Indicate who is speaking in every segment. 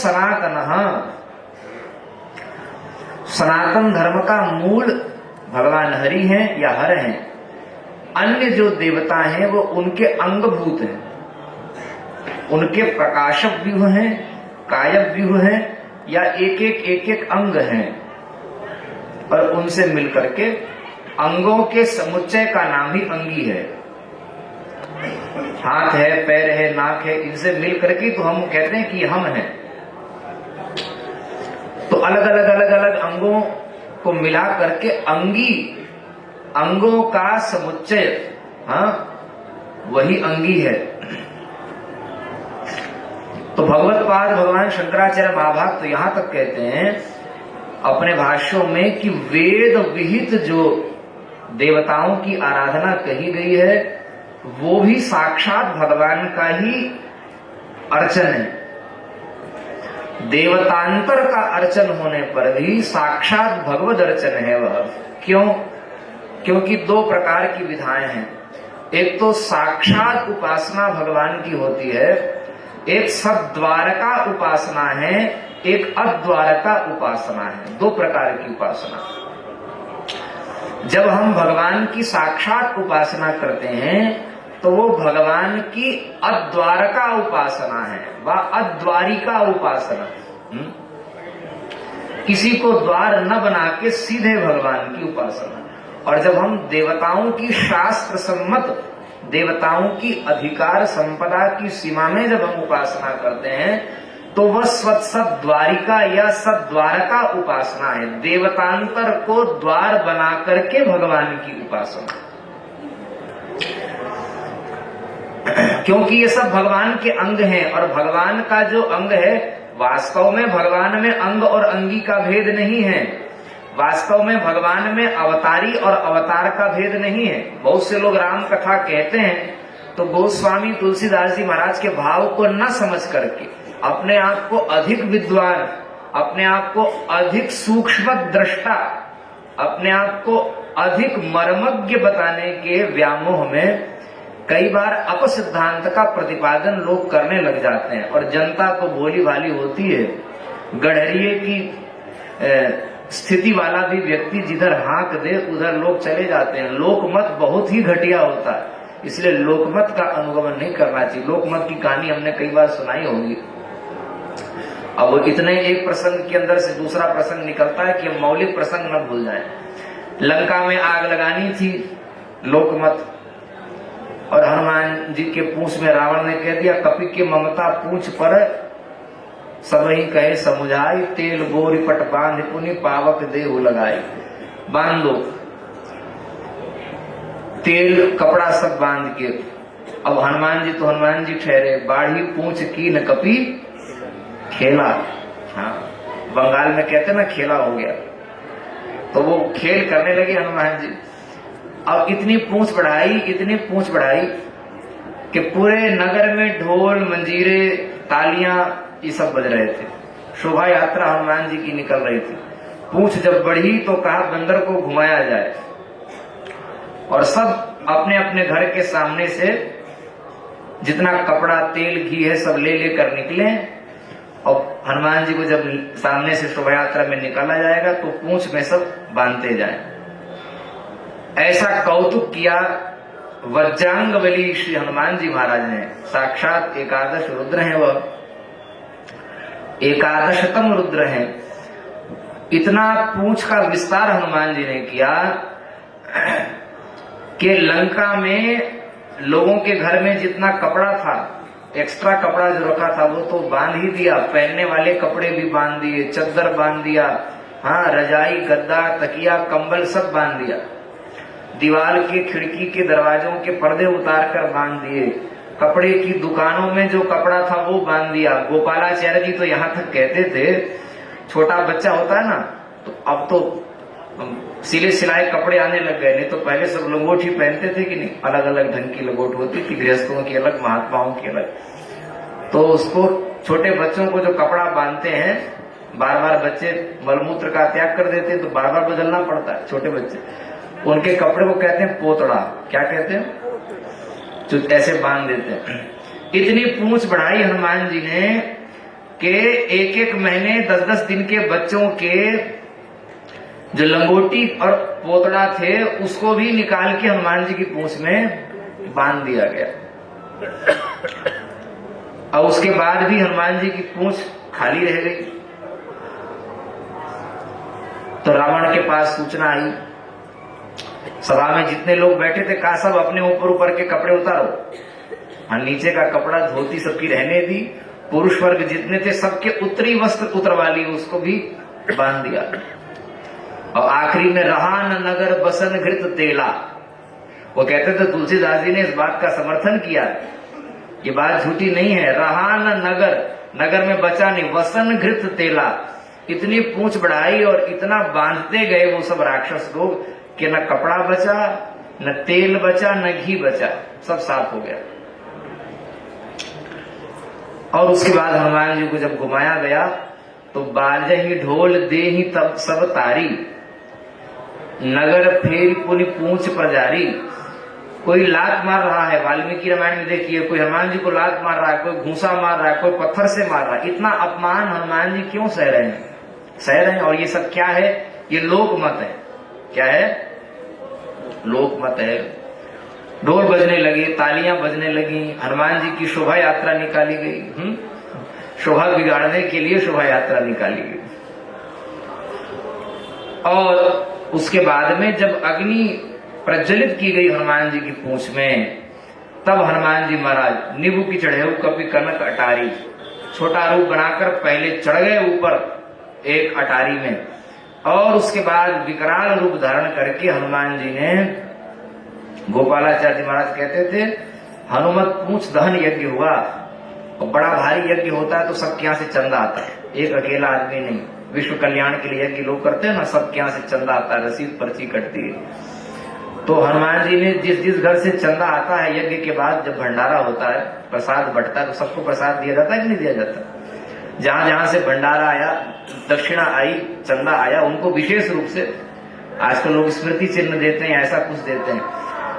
Speaker 1: सनातनः, सनातन धर्म का मूल भगवान हरि हैं या हर हैं। अन्य जो देवता हैं वो उनके अंगभूत हैं, उनके प्रकाशक व्यूह हैं, कायक व्यूह हैं, या एक एक अंग हैं, और उनसे मिलकर के अंगों के समुच्चय का नाम ही अंगी है। हाथ है, पैर है, नाक है, इनसे मिल करके तो हम कहते हैं कि हम हैं। तो अलग अलग अंगों को मिला करके अंगी, अंगों का समुच्चय, हाँ, वही अंगी है। तो भगवत्पाद भगवान शंकराचार्य महाभाग तो यहां तक कहते हैं अपने भाष्यों में कि वेद विहित जो देवताओं की आराधना कही गई है वो भी साक्षात भगवान का ही अर्चन है। देवतांतर का अर्चन होने पर भी साक्षात भगवद अर्चन है वह। क्यों? क्योंकि दो प्रकार की विधाएं हैं। एक तो साक्षात उपासना भगवान की होती है, एक सद्वारका उपासना है, एक अद्वारका उपासना है। दो प्रकार की उपासना। जब हम भगवान की साक्षात उपासना करते हैं तो वो भगवान की अद्वारका उपासना है, वह अद्वारिका उपासना। किसी को द्वार न बना के सीधे भगवान की उपासना। और जब हम देवताओं की शास्त्र सम्मत, देवताओं की अधिकार संपदा की सीमा में जब हम उपासना करते हैं तो वह सद्वारिका या सद्वारका उपासना है। देवतांतर को द्वार बना करके भगवान की उपासना। क्योंकि ये सब भगवान के अंग हैं, और भगवान का जो अंग है वास्तव में भगवान में अंग और अंगी का भेद नहीं है। वास्तव में भगवान में अवतारी और अवतार का भेद नहीं है। बहुत से लोग राम कथा कहते हैं तो गोस्वामी तुलसीदास जी महाराज के भाव को न समझ करके अपने आप को अधिक विद्वान, अपने आप को अधिक सूक्ष्म दृष्टा, अपने आप को अधिक मर्मज्ञ बताने के व्यामोह में कई बार अपसिद्धांत का प्रतिपादन लोग करने लग जाते हैं। और जनता तो भोली भाली होती है। गड़हरिये की स्थिति वाला भी व्यक्ति जिधर हाँक दे उधर लोग चले जाते हैं। लोकमत बहुत ही घटिया होता है, इसलिए लोकमत का अनुगमन नहीं करना चाहिए। लोकमत की कहानी हमने कई बार सुनाई होगी। अब वो इतने एक प्रसंग के अंदर से दूसरा प्रसंग निकलता है कि हम मौलिक प्रसंग न भूल जाएं। लंका में आग लगानी थी, लोकमत, और हनुमान जी के पूंछ में रावण ने कह दिया कपि के ममता पूंछ पर सब ही कहे समुझाई, तेल बोरी पट बांध पुनि पावक देहु लगाई। बांध दो, तेल कपड़ा सब बांध के। अब हनुमान जी तो हनुमान जी ठहरे, बाढ़ी पूंछ की न कपि खेला। हाँ, बंगाल में कहते ना खेला हो गया, तो वो खेल करने लगे हनुमान जी। अब इतनी पूंछ बढ़ाई, इतनी पूंछ बढ़ाई कि पूरे नगर में ढोल मंजीरे तालियां ये सब बज रहे थे। शोभा यात्रा हनुमान जी की निकल रही थी। पूंछ जब बढ़ी तो कहा बंदर को घुमाया जाए, और सब अपने अपने घर के सामने से जितना कपड़ा तेल घी है सब ले लेकर निकले। और हनुमान जी को जब सामने से शोभा यात्रा में निकाला जाएगा तो पूंछ में सब बांधते जाए। ऐसा कौतुक किया वज्रांगबली श्री हनुमान जी महाराज ने। साक्षात एकादश रुद्र हैं, वह 11तम रुद्र हैं। इतना पूंछ का विस्तार हनुमान जी ने किया कि लंका में लोगों के घर में जितना कपड़ा था, एक्स्ट्रा कपड़ा जो रखा था वो तो बांध ही दिया। पहनने वाले कपड़े भी बांध दिए, चद्दर बांध दिया, हाँ, रजाई गद्दा तकिया कंबल सब बांध दिया। दीवार के खिड़की के दरवाजों के पर्दे उतार कर बांध दिए। कपड़े की दुकानों में जो कपड़ा था वो बांध दिया। गोपालाचार्य जी तो यहाँ तक कहते थे, छोटा बच्चा होता है ना, तो अब तो सिले सिलाए कपड़े आने लग गए, नहीं तो पहले सब लंगोट ही पहनते थे कि नहीं, अलग अलग ढंग की लंगोट होती थी, गृहस्थों की अलग, महात्माओं की अलग। तो उसको छोटे बच्चों को जो कपड़ा बांधते हैं, बार बार बच्चे मलमूत्र का त्याग कर देते हैं तो बार बार बदलना पड़ता है। छोटे बच्चे, उनके कपड़े को कहते हैं पोतड़ा। क्या कहते हैं? जो ऐसे बांध देते हैं। इतनी पूंछ बढ़ाई हनुमान जी ने कि एक एक महीने 10-10 दिन के बच्चों के जो लंगोटी और पोतड़ा थे उसको भी निकाल के हनुमान जी की पूंछ में बांध दिया गया। और उसके बाद भी हनुमान जी की पूंछ खाली रह गई। तो रावण के पास सूचना आई, सभा में जितने लोग बैठे थे कहा सब अपने ऊपर के कपड़े उतारो। हाँ, नीचे का कपड़ा धोती सबकी रहने दी। पुरुष वर्ग जितने थे सबके उत्तरी वस्त्र उतरवा ली, उसको भी बांध दिया। और आखिरी में रहा न नगर बसन घृत तेला। वो कहते थे तुलसीदास जी ने इस बात का समर्थन किया, ये बात झूठी नहीं है। रहा न नगर, नगर में बचा नहीं, वसन घृत तेला। इतनी पूंछ बढ़ाई और इतना बांधते गए वो सब राक्षस लोग कि न कपड़ा बचा, न तेल बचा, न घी बचा, सब साफ हो गया। और उसके बाद हनुमान जी को जब घुमाया गया तो बाजहि ढोल दे ही तब सब तारी, नगर फेर पुनि पूंछ प्रजारी। कोई लात मार रहा है, वाल्मीकि रामायण में देखिए, कोई हनुमान जी को लात मार रहा है, कोई घूसा मार रहा है, कोई पत्थर से मार रहा है। इतना अपमान हनुमान जी क्यों सह रहे हैं? सह रहे हैं। और ये सब क्या है? ये लोक मत है। क्या है? लोक मत है। ढोल बजने लगे, तालियां बजने लगी, हनुमान जी की शोभा यात्रा निकाली गई। शोभा बिगाड़ने के लिए शोभा यात्रा निकाली गई। और उसके बाद में जब अग्नि प्रज्वलित की गई हनुमान जी की पूंछ में, तब हनुमान जी महाराज नींबू की चढ़े कपि कनक अटारी, छोटा रूप बनाकर पहले चढ़ गए ऊपर एक अटारी में, और उसके बाद विकराल रूप धारण करके हनुमान जी ने, गोपालाचार्य महाराज कहते थे हनुमत पूंछ दहन यज्ञ हुआ। और बड़ा भारी यज्ञ होता है तो सबके यहाँ से चंदा आता है, एक अकेला आदमी नहीं। विश्व कल्याण के लिए यज्ञ लोग करते हैं ना, सबके यहाँ से चंदा आता है, रसीद पर्ची कटती है। तो हनुमान जी ने जिस जिस घर से चंदा आता है, यज्ञ के बाद जब भंडारा होता है, प्रसाद बंटता है, तो सबको प्रसाद दिया जाता है कि नहीं दिया जाता? जहां जहां से भंडारा आया, दक्षिणा आई, चंदा आया, उनको विशेष रूप से आजकल लोग स्मृति चिन्ह देते हैं, ऐसा कुछ देते हैं।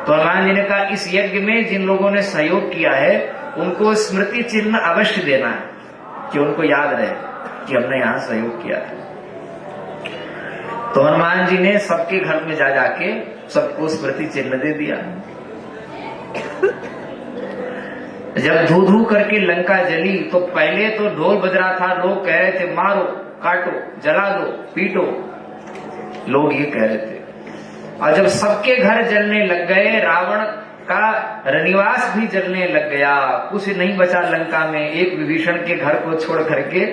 Speaker 1: तो हनुमान जी ने कहा इस यज्ञ में जिन लोगों ने सहयोग किया है उनको स्मृति चिन्ह अवश्य देना है, कि उनको याद रहे कि हमने यहाँ सहयोग किया था। तो हनुमान जी ने सबके घर में जा जाके सबको स्मृति चिन्ह दे दिया। जब धू धू करके लंका जली तो पहले तो ढोल बज रहा था, लोग कह रहे थे मारो, काटो, जला दो, पीटो, लोग ये कह रहे थे। और जब सबके घर जलने लग गए, रावण का रनिवास भी जलने लग गया, कुछ नहीं बचा लंका में, एक विभीषण के घर को छोड़ करके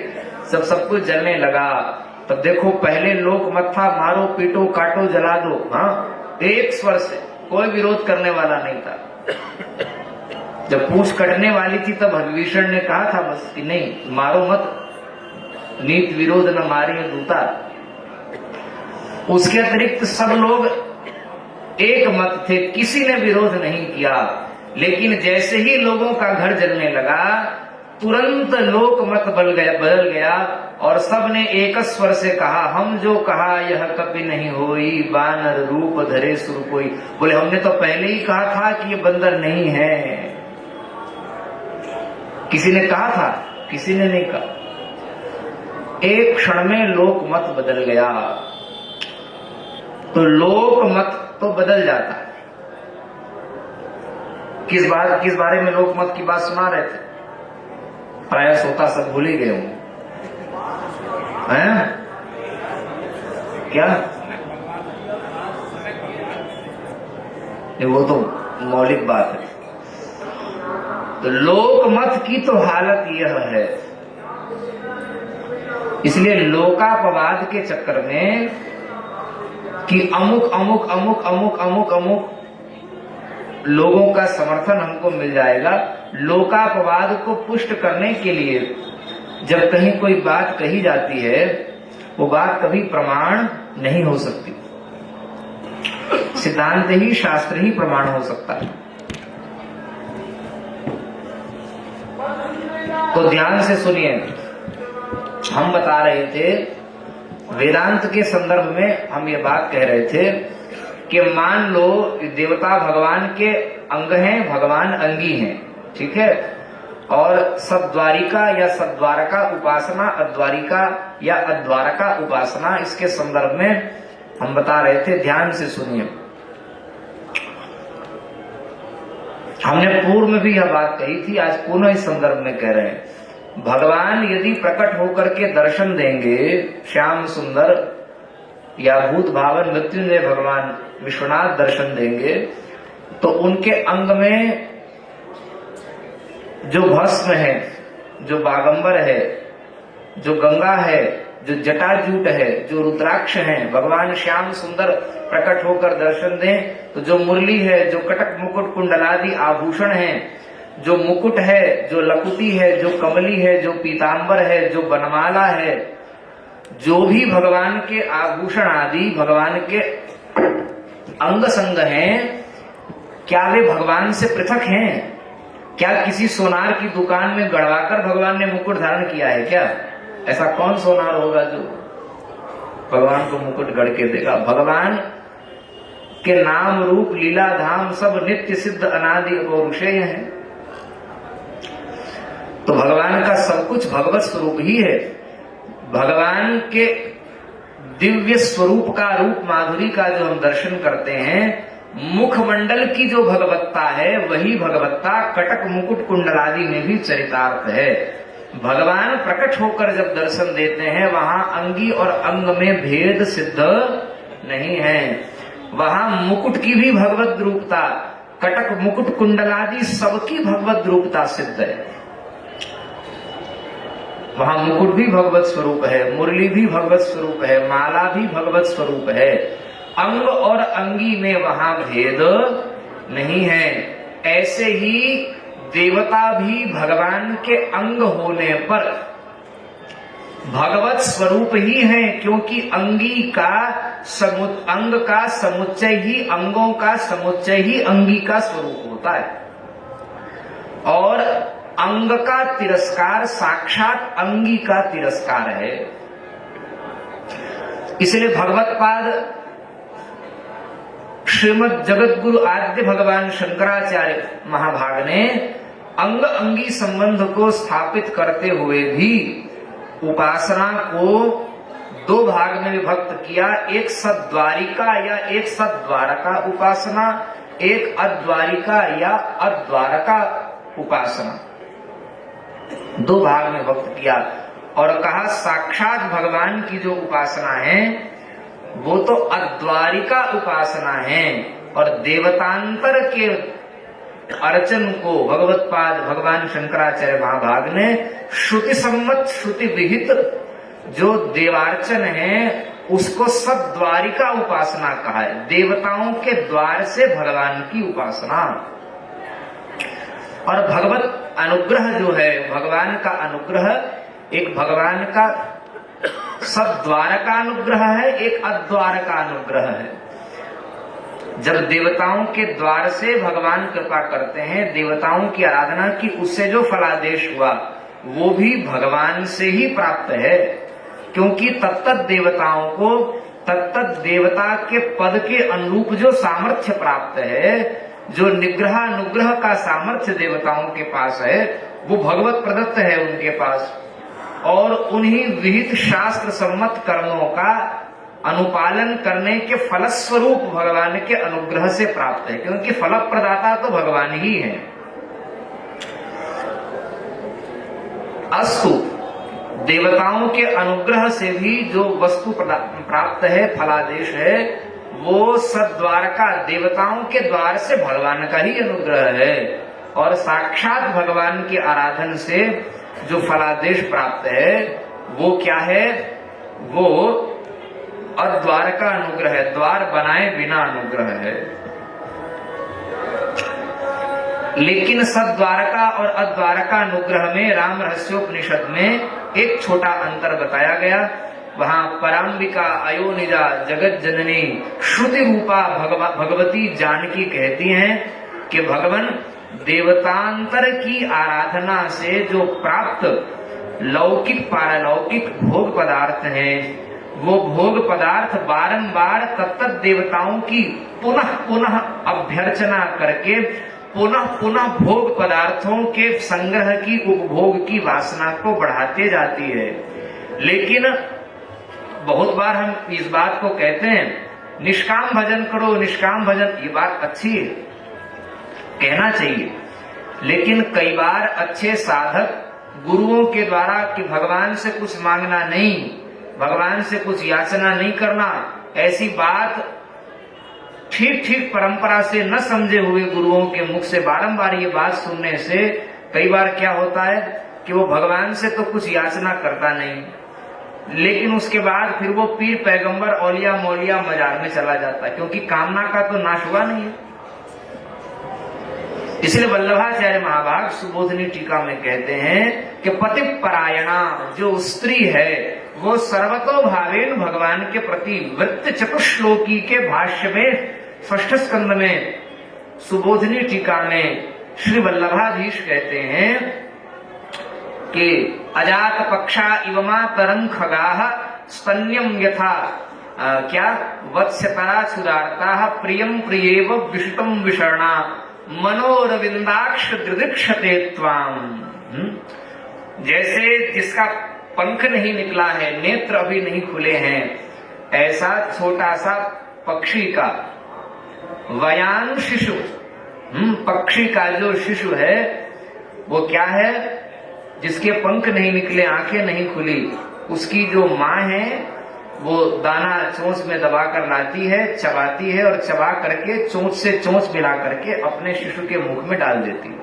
Speaker 1: सब कुछ जलने लगा। तब देखो पहले लोक मत था, मारो, पीटो, काटो, जला दो, हाँ, एक स्वर से, कोई विरोध करने वाला नहीं था। जब पूंछ कटने वाली थी तब विभीषण ने कहा था बस कि नहीं, मारो मत, नीत विरोध न मारिए दूता। उसके अतिरिक्त सब लोग एक मत थे, किसी ने विरोध नहीं किया। लेकिन जैसे ही लोगों का घर जलने लगा, तुरंत लोक मत बदल गया और सब ने एक स्वर से कहा, हम जो कहा यह कभी नहीं होई, बानर रूप धरे सुर कोई। बोले हमने तो पहले ही कहा था कि ये बंदर नहीं है। किसी ने कहा था? किसी ने नहीं कहा। एक क्षण में लोक मत बदल गया। तो लोक मत तो बदल जाता है। किस बारे में लोक मत की बात सुना रहे थे? प्राय सोता सब भूल ही गए हूं, हैं? क्या वो तो मौलिक बात है। तो लोक मत की तो हालत यह है। इसलिए लोकापवाद के चक्कर में कि अमुक अमुक अमुक अमुक अमुक अमुक लोगों का समर्थन हमको मिल जाएगा, लोकापवाद को पुष्ट करने के लिए जब कहीं कोई बात कही जाती है, वो बात कभी प्रमाण नहीं हो सकती। सिद्धांत ही, शास्त्र ही प्रमाण हो सकता है। तो ध्यान से सुनिए, हम बता रहे थे वेदांत के संदर्भ में, हम ये बात कह रहे थे कि मान लो देवता भगवान के अंग हैं, भगवान अंगी हैं, ठीक है? और सद्वारिका या सद्वारका उपासना, अद्वारिका या अद्वारका उपासना, इसके संदर्भ में हम बता रहे थे, ध्यान से सुनिए। हमने पूर्व में भी यह बात कही थी, आज पुनः इस संदर्भ में कह रहे हैं। भगवान यदि प्रकट होकर के दर्शन देंगे, श्याम सुंदर या भूत भावन मृत्युंजय भगवान विश्वनाथ दर्शन देंगे, तो उनके अंग में जो भस्म है, जो बागंबर है, जो गंगा है, जो जटाजूट है, जो रुद्राक्ष है, भगवान श्याम सुंदर प्रकट होकर दर्शन दें तो जो मुरली है, जो कटक मुकुट कुंडलादि आभूषण है, जो मुकुट है, जो लकुटी है, जो कमली है, जो पीतांबर है, जो बनमाला है, जो भी भगवान के आभूषण आदि भगवान के अंग संग हैं, क्या वे भगवान से पृथक हैं? क्या किसी सोनार की दुकान में गड़वाकर भगवान ने मुकुट धारण किया है क्या? ऐसा कौन सोनार होगा जो भगवान को मुकुट गढ़ के देगा? भगवान के नाम रूप लीला धाम सब नित्य सिद्ध अनादि अपौरुषेय है। तो भगवान का सब कुछ भगवत स्वरूप ही है। भगवान के दिव्य स्वरूप का, रूप माधुरी का जो हम दर्शन करते हैं, मुखमंडल की जो भगवत्ता है, वही भगवत्ता कटक मुकुट कुंडलादि में भी चरितार्थ है। भगवान प्रकट होकर जब दर्शन देते हैं, वहां अंगी और अंग में भेद सिद्ध नहीं है। वहां मुकुट की भी भगवत रूपता, कटक मुकुट कुंडलादि सबकी भगवत रूपता सिद्ध है। वहां मुकुट भी भगवत स्वरूप है, मुरली भी भगवत स्वरूप है, माला भी भगवत स्वरूप है। अंग और अंगी में वहां भेद नहीं है। ऐसे ही देवता भी भगवान के अंग होने पर भगवत स्वरूप ही है, क्योंकि अंगी का अंग का समुच्चय ही, अंगों का समुच्चय ही अंगी का स्वरूप होता है। और अंग का तिरस्कार साक्षात अंगी का तिरस्कार है। इसलिए भगवत पाद श्रीमद जगत गुरु आद्य भगवान शंकराचार्य महाभाग ने अंग अंगी संबंध को स्थापित करते हुए भी उपासना को दो भाग में विभक्त किया। एक सद्वारिका या एक सद्वारका उपासना, एक अद्वारिका या अद्वारका उपासना, दो भाग में विभक्त किया और कहा साक्षात भगवान की जो उपासना है वो तो अद्वारिका उपासना है, और देवतांतर के अर्चन को भगवत पाद भगवान शंकराचार्य महाभाग ने श्रुति सम्मत श्रुति विहित जो देवार्चन है उसको सद्वारिका उपासना कहा है। देवताओं के द्वार से भगवान की उपासना। और भगवत अनुग्रह जो है, भगवान का अनुग्रह, एक भगवान का सद्वार का अनुग्रह है, एक अद्वार का अनुग्रह है। जब देवताओं के द्वार से भगवान कृपा करते हैं, देवताओं की आराधना की, उससे जो फलादेश हुआ वो भी भगवान से ही प्राप्त है, क्योंकि तत्त देवताओं को तत्त देवता के पद के अनुरूप जो सामर्थ्य प्राप्त है, जो निग्रह अनुग्रह का सामर्थ्य देवताओं के पास है, वो भगवत प्रदत्त है उनके पास। और उन्हीं विहित शास्त्र सम्मत कर्मों का अनुपालन करने के फलस्वरूप भगवान के अनुग्रह से प्राप्त है, क्योंकि फल प्रदाता तो भगवान ही है। अस्तु, देवताओं के अनुग्रह से भी जो वस्तु प्राप्त है, फलादेश है, वो सद्वार का, देवताओं के द्वार से भगवान का ही अनुग्रह है। और साक्षात भगवान की आराधन से जो फलादेश प्राप्त है वो क्या है? वो अद्वार का अनुग्रह है, द्वार बनाए बिना अनुग्रह है। लेकिन सद्वारका और अद्वारका अनुग्रह में राम रहस्योपनिषद में एक छोटा अंतर बताया गया। वहां पराम्बिका अयोनिजा जगत जननी श्रुति रूपा भगवती जानकी कहती हैं कि भगवान देवतांतर की आराधना से जो प्राप्त लौकिक पारलौकिक भोग पदार्थ हैं, वो भोग पदार्थ बारंबार तत्त देवताओं की पुनः पुनः अभ्यर्चना करके पुनः पुनः भोग पदार्थों के संग्रह की, उपभोग की वासना को बढ़ाते जाती है। लेकिन बहुत बार हम इस बात को कहते हैं, निष्काम भजन करो, निष्काम भजन, ये बात अच्छी है, कहना चाहिए। लेकिन कई बार अच्छे साधक गुरुओं के द्वारा कि भगवान से कुछ मांगना नहीं, भगवान से कुछ याचना नहीं करना, ऐसी बात ठीक ठीक परंपरा से न समझे हुए गुरुओं के मुख से बारंबार ये बात सुनने से कई बार क्या होता है कि वो भगवान से तो कुछ याचना करता नहीं, लेकिन उसके बाद फिर वो पीर पैगंबर औलिया मौलिया मजार में चला जाता है, क्योंकि कामना का तो नाश हुआ नहीं है। इसलिए वल्लभाचार्य महाभाग सुबोधनी टीका में कहते हैं कि पति परायणा जो स्त्री है वो सर्वतो भावेन भगवान के प्रति वृत्त चतुश्लोकी के भाष्य में षष्ठ स्कंद में सुबोधनी टीका में श्री वल्लभाधीश कहते हैं कि अजात पक्षा इवमा तरंग खगाह स्तन्यम यथा क्या वत्स्यतरा सुदारता प्रियम प्रियेव विषुतम विषर्णा मनोरविंदाक्ष दृदीक्षते त्वाम। जैसे जिसका पंख नहीं निकला है, नेत्र अभी नहीं खुले हैं, ऐसा छोटा सा पक्षी का वयान शिशु, पक्षी का जो शिशु है वो क्या है, जिसके पंख नहीं निकले, आंखें नहीं खुली, उसकी जो माँ है वो दाना चोंच में दबा कर लाती है, चबाती है और चबा करके चोंच से चोंच मिला करके अपने शिशु के मुख में डाल देती है।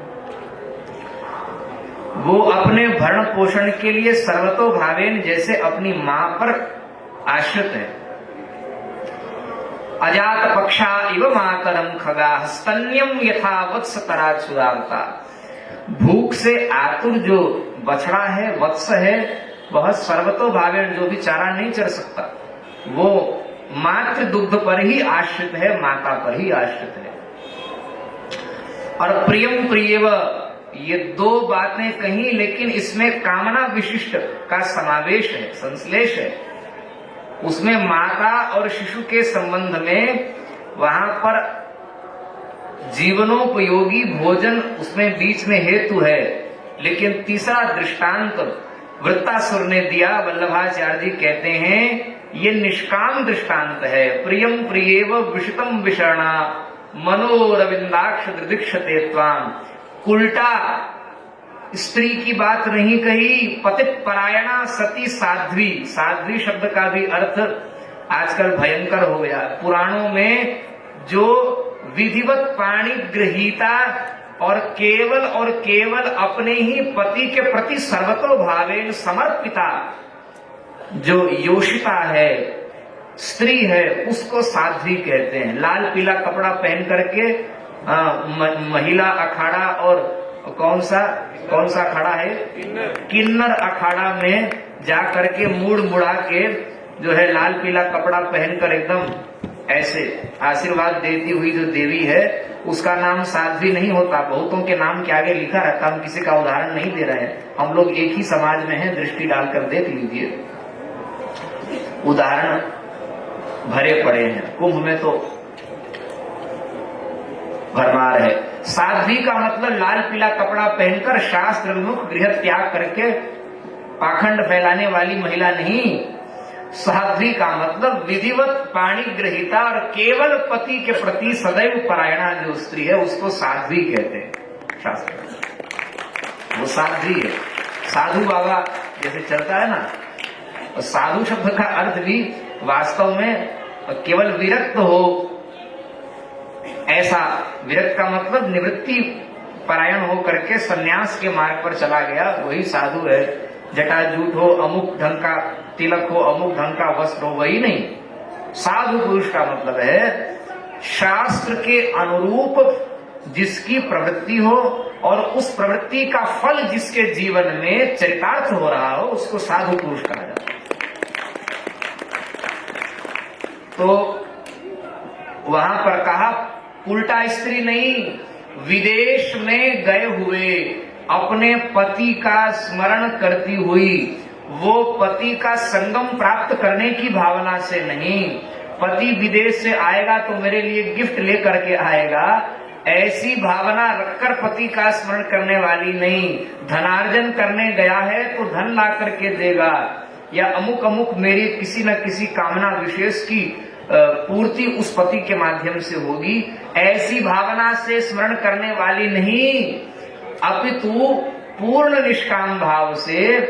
Speaker 1: वो अपने भरण पोषण के लिए सर्वतो भावेन जैसे अपनी मां पर आश्रित है। अजात पक्षा इव मातरम खगा स्तन्यम यथा वत्स तरा छुदारता। भूख से आतुर जो बछड़ा है, वत्स है, वह सर्वतो भावेन जो भी चारा नहीं चर सकता, वो मातृ दुग्ध पर ही आश्रित है, माता पर ही आश्रित है। और प्रियम प्रियव, ये दो बातें कहीं, लेकिन इसमें कामना विशिष्ट का समावेश है, संश्लेष है। उसमें माता और शिशु के संबंध में वहां पर जीवनोपयोगी भोजन उसमें बीच में हेतु है। लेकिन तीसरा दृष्टांत वृत्तासुर ने दिया, वल्लभाचार्य जी कहते हैं ये निष्काम दृष्टांत है। प्रियम प्रियेव विषितम विषर्णा मनोरविंदाक्ष दृदीक्षते त्वाम। उल्टा स्त्री की बात नहीं कही, पति परायणा सती साध्वी। साध्वी शब्द का भी अर्थ आजकल भयंकर हो गया। पुराणों में जो विधिवत पाणी गृहीता और केवल अपने ही पति के प्रति सर्वतो भावेन समर्पिता जो योषिता है, स्त्री है, उसको साध्वी कहते हैं। लाल पीला कपड़ा पहन करके महिला अखाड़ा और कौन सा अखाड़ा है, किन्नर अखाड़ा में जा करके मुड़ा के जो है लाल पीला कपड़ा पहनकर एकदम ऐसे आशीर्वाद देती हुई जो देवी है, उसका नाम साध्वी नहीं होता। बहुतों के नाम के आगे लिखा रहता। हम किसी का उदाहरण नहीं दे रहे हैं, हम लोग एक ही समाज में हैं, दृष्टि डालकर देख लीजिए, उदाहरण भरे पड़े हैं। कुंभ में तो भरमार है। साध्वी का मतलब लाल पीला कपड़ा पहनकर शास्त्र मुख गृह त्याग करके पाखंड फैलाने वाली महिला नहीं। साध्वी का मतलब विधिवत पाणी ग्रहिता और केवल पति के प्रति सदैव परायणा जो स्त्री है, उसको साध्वी कहते हैं शास्त्र में। वो साध्वी है। साधु बाबा जैसे चलता है ना, तो साधु शब्द का अर्थ भी वास्तव में केवल विरक्त हो, ऐसा। विरक्त का मतलब निवृत्ति परायण हो करके सन्यास के मार्ग पर चला गया, वही साधु है। जटाजूट हो, अमुक ढंग का तिलक हो, अमुक ढंग का वस्त्र हो, वही नहीं। साधु पुरुष का मतलब है शास्त्र के अनुरूप जिसकी प्रवृत्ति हो और उस प्रवृत्ति का फल जिसके जीवन में चरितार्थ हो रहा हो, उसको साधु पुरुष कहा जाता है। तो वहां पर कहा उल्टा स्त्री नहीं, विदेश में गए हुए अपने पति का स्मरण करती हुई, वो पति का संगम प्राप्त करने की भावना से नहीं, पति विदेश से आएगा तो मेरे लिए गिफ्ट लेकर के आएगा, ऐसी भावना रखकर पति का स्मरण करने वाली नहीं। धनार्जन करने गया है तो धन ला करके देगा, या अमुक अमुक मेरी किसी न किसी कामना विशेष की पूर्ति उस पति के माध्यम से होगी, ऐसी भावना से स्मरण करने वाली नहीं, अपितु पूर्ण निष्काम भाव से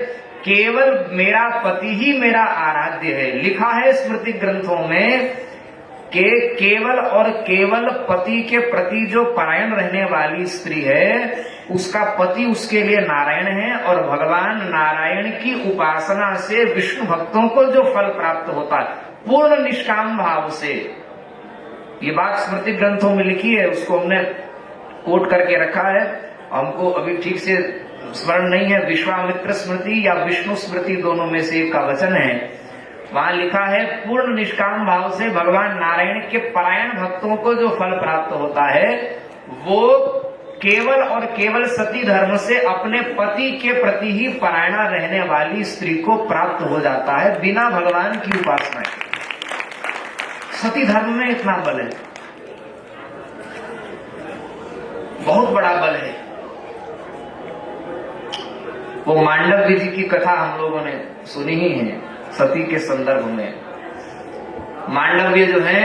Speaker 1: केवल मेरा पति ही मेरा आराध्य है। लिखा है स्मृति ग्रंथों में कि केवल और केवल पति के प्रति जो परायण रहने वाली स्त्री है उसका पति उसके लिए नारायण है, और भगवान नारायण की उपासना से विष्णु भक्तों को जो फल प्राप्त होता है पूर्ण निष्काम भाव से। ये बात स्मृति ग्रंथों में लिखी है, उसको हमने कोट करके रखा है, हमको अभी ठीक से स्मरण नहीं है। विश्वामित्र स्मृति या विष्णु स्मृति दोनों में से एक का वचन है, वहां लिखा है पूर्ण निष्काम भाव से भगवान नारायण के परायण भक्तों को जो फल प्राप्त होता है वो केवल और केवल सती धर्म से अपने पति के प्रति ही परायणा रहने वाली स्त्री को प्राप्त हो जाता है बिना भगवान की उपासना के। सती धर्म में इतना बल है, बहुत बड़ा बल है। वो मांडव्य जी की कथा हम लोगों ने सुनी ही है सती के संदर्भ में। मांडव्य जो है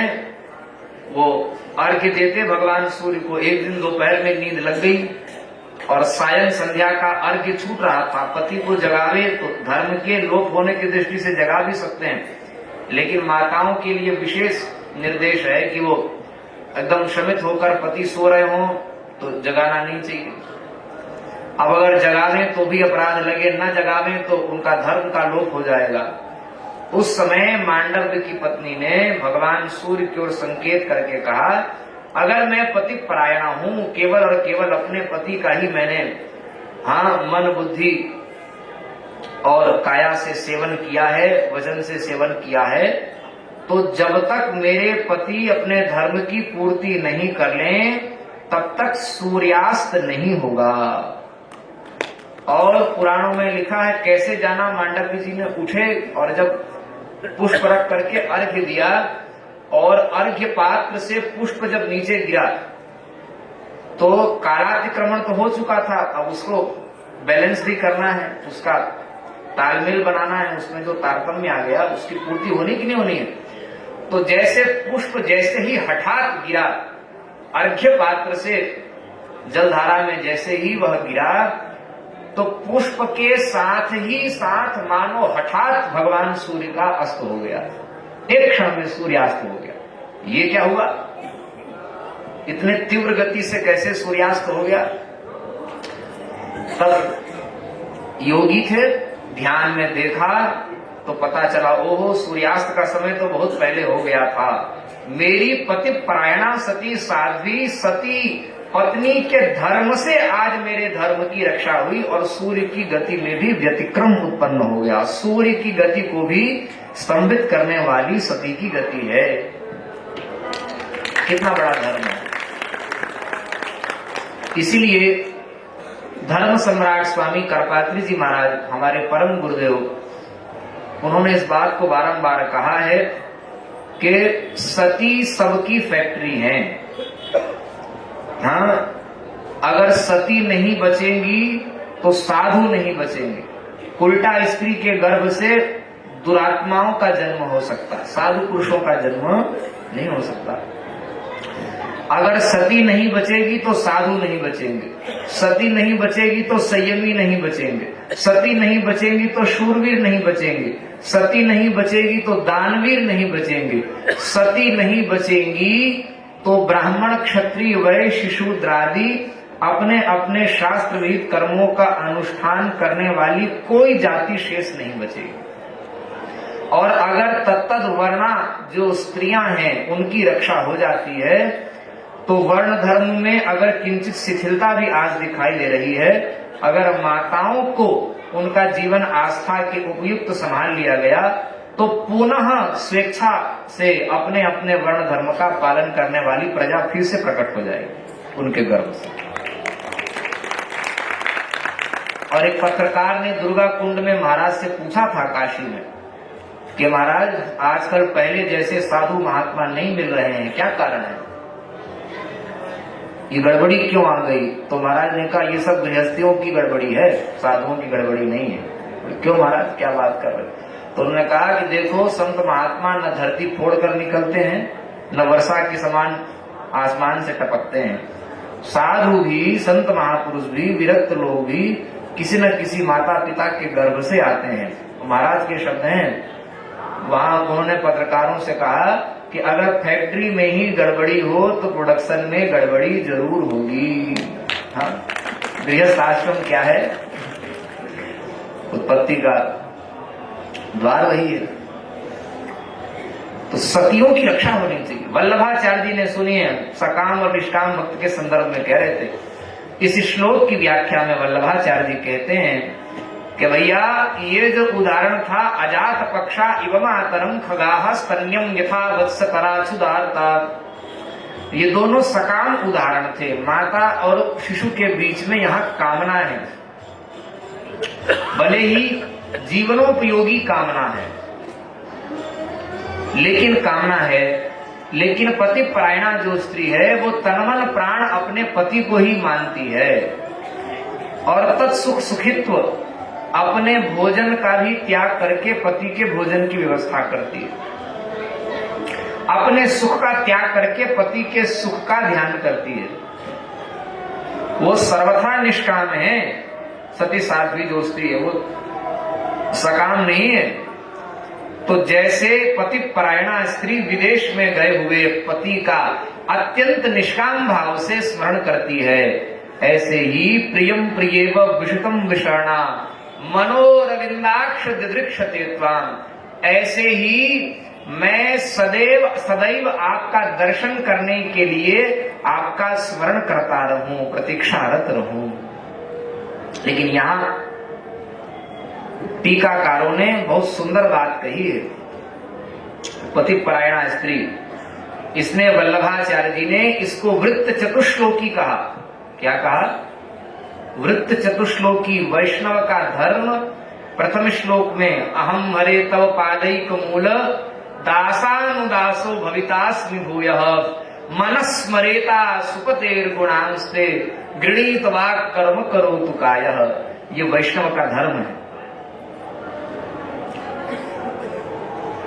Speaker 1: वो अर्घ्य देते भगवान सूर्य को। एक दिन दोपहर में नींद लग गई और सायं संध्या का अर्घ्य छूट रहा था। पति को जगावे तो धर्म के लोप होने की दृष्टि से जगा भी सकते हैं, लेकिन माताओं के लिए विशेष निर्देश है कि वो एकदम शमित होकर पति सो रहे हों तो जगाना नहीं चाहिए। अब अगर जगावें तो भी अपराध लगे, न जगावें तो उनका धर्म का लोप हो जाएगा। उस समय मांडव्य की पत्नी ने भगवान सूर्य की ओर संकेत करके कहा, अगर मैं पति परायणा हूं, केवल और केवल अपने पति का ही मैंने मन बुद्धि और काया से सेवन किया है, वचन से सेवन किया है, तो जब तक मेरे पति अपने धर्म की पूर्ति नहीं कर लें तब तक सूर्यास्त नहीं होगा। और पुराणों में लिखा है कैसे जाना, मांडव्य जी ने उठे और जब पुष्प रख करके अर्घ्य दिया और अर्घ्य पात्र से पुष्प जब नीचे गिरा तो कालातिक्रमण तो हो चुका था, अब उसको बैलेंस भी करना है, उसका तालमेल बनाना है, उसमें जो तारतम्य आ गया उसकी पूर्ति होनी कि नहीं होनी है। तो जैसे पुष्प जैसे ही हठात गिरा अर्घ्य पात्र से जलधारा में, जैसे ही वह गिरा तो पुष्प के साथ ही साथ मानो हठात भगवान सूर्य का अस्त हो गया, एक क्षण में सूर्यास्त हो गया। ये क्या हुआ, इतने तीव्र गति से कैसे सूर्यास्त हो गया। तब योगी थे, ध्यान में देखा तो पता चला ओहो सूर्यास्त का समय तो बहुत पहले हो गया था। मेरी पति परायणा सती साध्वी सती पत्नी के धर्म से आज मेरे धर्म की रक्षा हुई और सूर्य की गति में भी व्यतिक्रम उत्पन्न हो गया। सूर्य की गति को भी स्तंभित करने वाली सती की गति है। कितना बड़ा धर्म है। इसीलिए धर्म सम्राट स्वामी करपात्री जी महाराज हमारे परम गुरुदेव, उन्होंने इस बात को बारंबार कहा है कि सती सबकी फैक्ट्री है। हाँ, अगर सती नहीं बचेंगी तो साधु नहीं बचेंगे। उल्टा स्त्री के गर्भ से दुरात्माओं का जन्म हो सकता है, साधु पुरुषों का जन्म नहीं हो सकता। अगर सती नहीं बचेगी तो साधु नहीं बचेंगे, सती नहीं बचेगी तो संयमी नहीं बचेंगे, सती नहीं बचेंगी तो शूरवीर नहीं बचेंगे, सती नहीं बचेगी तो दानवीर नहीं बचेंगे, सती नहीं बचेंगी तो ब्राह्मण क्षत्रिय वैश्य शूद्रादि अपने अपने शास्त्र विहित कर्मों का अनुष्ठान करने वाली कोई जाति शेष नहीं बचेगी। और अगर तत्तद वर्णा जो स्त्रियां हैं उनकी रक्षा हो जाती है तो वर्ण धर्म में अगर किंचित शिथिलता भी आज दिखाई दे रही है, अगर माताओं को उनका जीवन आस्था के उपयुक्त संभाल लिया गया तो पुनः स्वेच्छा से अपने अपने वर्ण धर्म का पालन करने वाली प्रजा फिर से प्रकट हो जाएगी उनके गर्भ से। और एक पत्रकार ने दुर्गा कुंड में महाराज से पूछा था काशी में कि महाराज आजकल पहले जैसे साधु महात्मा नहीं मिल रहे हैं, क्या कारण है। ये गड़बड़ी क्यों आ गई? तो महाराज ने कहा ये सब गृहस्थियों की गड़बड़ी है, साधुओं की गड़बड़ी नहीं है। क्यों महाराज, क्या बात कर रहे? तो उन्होंने कहा कि देखो, संत महात्मा न धरती फोड़ कर निकलते हैं, न वर्षा के समान आसमान से टपकते हैं। साधु भी, संत महापुरुष भी, विरक्त लोग भी किसी न किसी माता पिता के गर्भ से आते हैं। महाराज के शब्द हैं, वहां उन्होंने पत्रकारों से कहा कि अगर फैक्ट्री में ही गड़बड़ी हो तो प्रोडक्शन में गड़बड़ी जरूर होगी। हाँ, गृहस्थ आश्रम क्या है? उत्पत्ति का द्वार वही है। तो सतियों की रक्षा होनी चाहिए। वल्लभाचार्य जी ने, सुनिए, सकाम और निष्काम भक्त के संदर्भ में कह रहे थे। इस श्लोक की व्याख्या में वल्लभाचार्य जी कहते हैं कि भैया ये जो उदाहरण था, अजात पक्षा इव मातरम खगाह स्तन्यम यथा वत्स कराचुदारता, ये दोनों सकाम उदाहरण थे। माता और शिशु के बीच में यहाँ कामना है, भले ही जीवनोपयोगी कामना है, लेकिन कामना है। लेकिन पति परायणा जो स्त्री है वो तनमन प्राण अपने पति को ही मानती है और तत्सुख सुखित्व अपने भोजन का भी त्याग करके पति के भोजन की व्यवस्था करती है, अपने सुख का त्याग करके पति के सुख का ध्यान करती है। वो सर्वथा निष्काम है। सती साध्वी जो स्त्री है वो सकाम नहीं है। तो जैसे पति परायणा स्त्री विदेश में गए हुए पति का अत्यंत निष्काम भाव से स्मरण करती है, ऐसे ही प्रियम प्रियेव विषुतम विषर्णा मनोरविंदाक्ष दिदृक्षते त्वाम, ऐसे ही मैं सदैव आपका दर्शन करने के लिए आपका स्मरण करता रहूं, प्रतीक्षारत रहूं। लेकिन यहां टीकाकारों ने बहुत सुंदर बात कही है। पति परायणा स्त्री, इसने वल्लभाचार्य जी ने इसको वृत्त चतुश्लोकी कहा। क्या कहा? वृत्त चतुश्लोकी, वैष्णव का धर्म। प्रथम श्लोक में अहम हरे तव पादैक मूल दासानुदासो भवितास्मि भूयः मनस्मरेता सुपतेर गुणांस्ते गृणीत वाक् कर्म करोतु कायः। ये वैष्णव का धर्म है।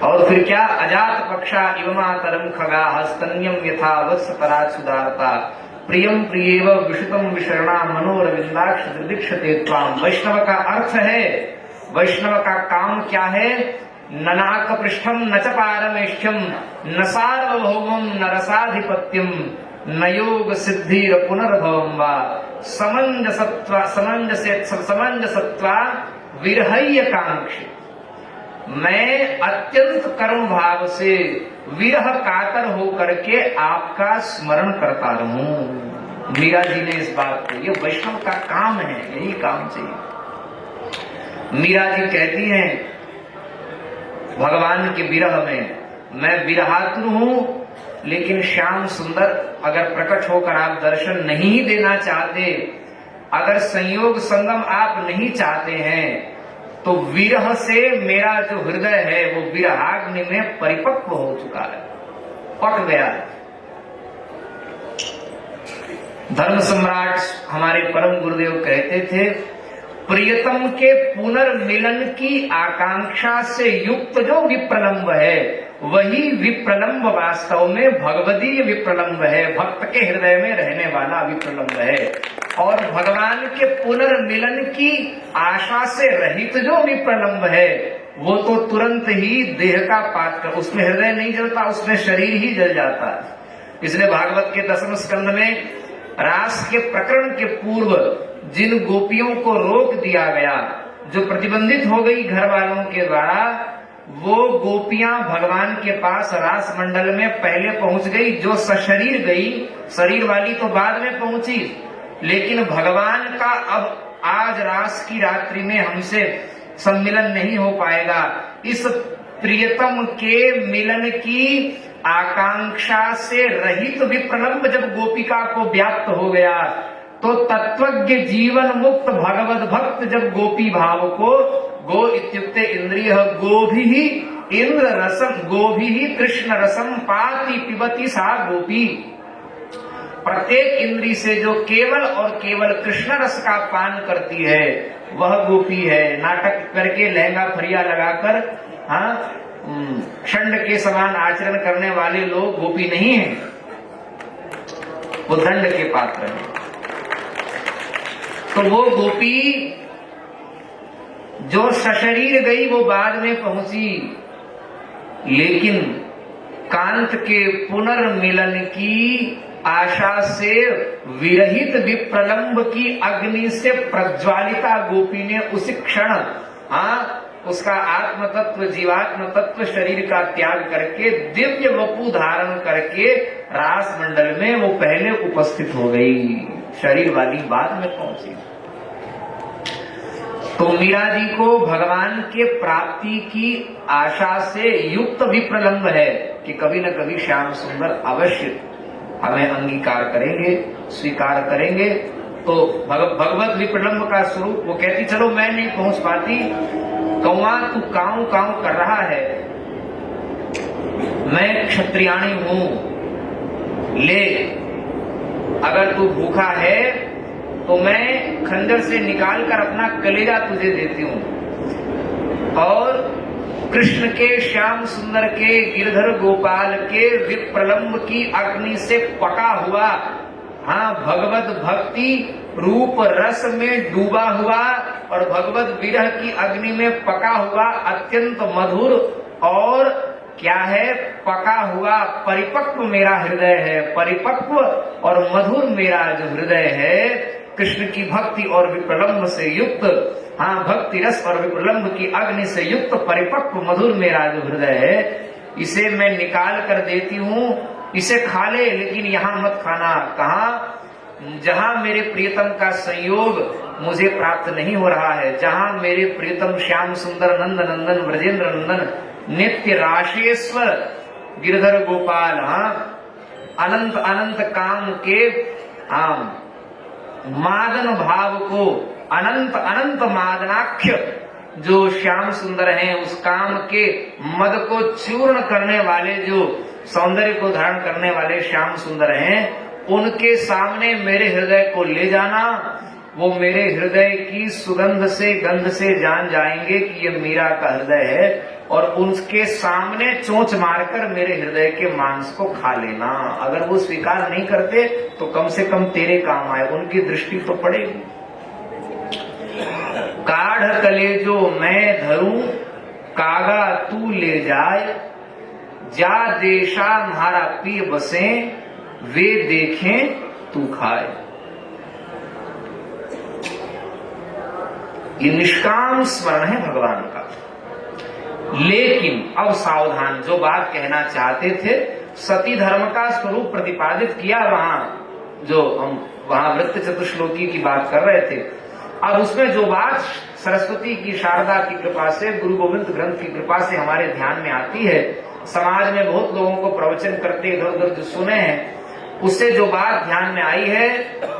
Speaker 1: और फिर क्या? अजात पक्षा इव मातरम खगाः स्तन्यम यथा वत्स पराचुदारता प्रियम प्रियेव विषुतम विषर्णा मनोरविंदाक्ष दिदृक्षते त्वाम। वैष्णव का अर्थ है, वैष्णव का काम क्या है? न नाक पृष्ठम न च पारमेष्ठ्यम न सार्वभौमम न रसाधिपत्यम न योग सिद्धिर पुनर्भवम वा समंजसत्वा विरहय्य कांक्षी। मैं अत्यंत कर्म भाव से विरह कातर होकर के आपका स्मरण करता रहूं। मीरा जी ने इस बात को, ये वैष्णव का काम है, यही काम चाहिए। मीरा जी कहती हैं भगवान के विरह में, मैं विरहातुर हूं, लेकिन श्याम सुंदर अगर प्रकट होकर आप दर्शन नहीं देना चाहते, अगर संयोग संगम आप नहीं चाहते हैं, तो विरह से मेरा जो हृदय है वो विरहाग्नि में परिपक्व हो चुका है, पक गया है। धर्म सम्राट हमारे परम गुरुदेव कहते थे, प्रियतम के पुनर्मिलन की आकांक्षा से युक्त जो विप्रलंब है, वही विप्रलंब वास्तव में भगवदीय विप्रलंब है, भक्त के हृदय में रहने वाला विप्रलंब है। और भगवान के पुनर्मिलन की आशा से रहित जो विप्रलंब है, वो तो तुरंत ही देह का पात कर, उसमें हृदय नहीं जलता, उसमें शरीर ही जल जाता है। इसलिए भागवत के 10वें स्कंध में रास के प्रकरण के पूर्व जिन गोपियों को रोक दिया गया, जो प्रतिबंधित हो गई घर वालों के द्वारा, वो गोपियां भगवान के पास रास मंडल में पहले पहुंच गई। जो सशरीर गई, शरीर वाली तो बाद में पहुंची, लेकिन भगवान का अब आज रास की रात्रि में हमसे सम्मिलन नहीं हो पाएगा। इस प्रियतम के मिलन की आकांक्षा से रहित विप्रलंब जब गोपिका को व्याप्त हो गया, तो तत्वज्ञ जीवन मुक्त भगवत भक्त जब गोपी भाव को, गो इत्युक्ते इंद्रिय, गोभी ही इंद्र रसम, गोभी ही कृष्ण रसम पाति पिबती सा गोपी। प्रत्येक इंद्री से जो केवल और केवल कृष्ण रस का पान करती है वह गोपी है। नाटक करके लहंगा फरिया लगाकर षंड के समान आचरण करने वाले लोग गोपी नहीं हैं, वो दंड के पात्र हैं। तो वो गोपी जो सशरीर गई वो बाद में पहुंची, लेकिन कांत के पुनर्मिलन की आशा से विरहित विप्रलंब की अग्नि से प्रज्वालिता गोपी ने उसी क्षण उसका आत्म तत्व जीवात्म तत्व शरीर का त्याग करके दिव्य वपु धारण करके रास मंडल में वो पहले उपस्थित हो गई, शरीर वाली बाद में पहुंची। तो मीरा जी को भगवान के प्राप्ति की आशा से युक्त विप्रलंब है कि कभी न कभी श्याम सुंदर अवश्य हमें अंगीकार करेंगे, स्वीकार करेंगे। तो भगवत विप्रलंब का स्वरूप वो कहती चलो मैं नहीं पहुंच पाती, कौआ तू काऊ काऊ कर रहा है, मैं क्षत्रियाणी हूं, ले अगर तू भूखा है तो मैं खंजर से निकालकर अपना कलेजा तुझे देती हूं। और कृष्ण के श्याम सुंदर के गिरधर गोपाल के विप्रलंब की अग्नि से पका हुआ भगवत भक्ति रूप रस में डूबा हुआ और भगवत विरह की अग्नि में पका हुआ अत्यंत मधुर और क्या है पका हुआ परिपक्व मेरा हृदय है, परिपक्व और मधुर मेरा जो हृदय है कृष्ण की भक्ति और विप्रलंब से युक्त, भक्ति रस और विप्रलंब की अग्नि से युक्त परिपक्व मधुर मेरा जो हृदय है, इसे मैं निकाल कर देती हूँ, इसे खा ले, लेकिन यहाँ मत खाना। कहा जहाँ मेरे प्रियतम का संयोग मुझे प्राप्त नहीं हो रहा है, जहाँ मेरे प्रियतम श्याम सुंदर नंद नंदन ब्रजेंद्र नंदन नित्य राशेश्वर गिरधर गोपाल अनंत अनंत काम के मादन भाव को अनंत अनंत मादनाख्य जो श्याम सुंदर हैं, उस काम के मद को चूर्ण करने वाले, जो सौंदर्य को धारण करने वाले श्याम सुंदर हैं, उनके सामने मेरे हृदय को ले जाना। वो मेरे हृदय की सुगंध से गंध से जान जाएंगे कि ये मीरा का हृदय है, और उनके सामने चोंच मारकर मेरे हृदय के मांस को खा लेना। अगर वो स्वीकार नहीं करते तो कम से कम तेरे काम आए, उनकी दृष्टि तो पड़ेगी। काढ़ कलेजो मैं धरूं, कागा तू ले जाए, जा देशा म्हारा पी बसे, वे देखें तू खाए। ये निष्काम स्मरण है भगवान का। लेकिन अब सावधान, जो बात कहना चाहते थे, सती धर्म का स्वरूप प्रतिपादित किया वहां, जो हम वहां वृत्त चतुश्लोकी की बात कर रहे थे। अब उसमें जो बात सरस्वती की, शारदा की कृपा से, गुरु गोविंद ग्रंथ की कृपा से हमारे ध्यान में आती है, समाज में बहुत लोगों को प्रवचन करते इधर उधर जो सुने हैं, उससे जो बात ध्यान में आई है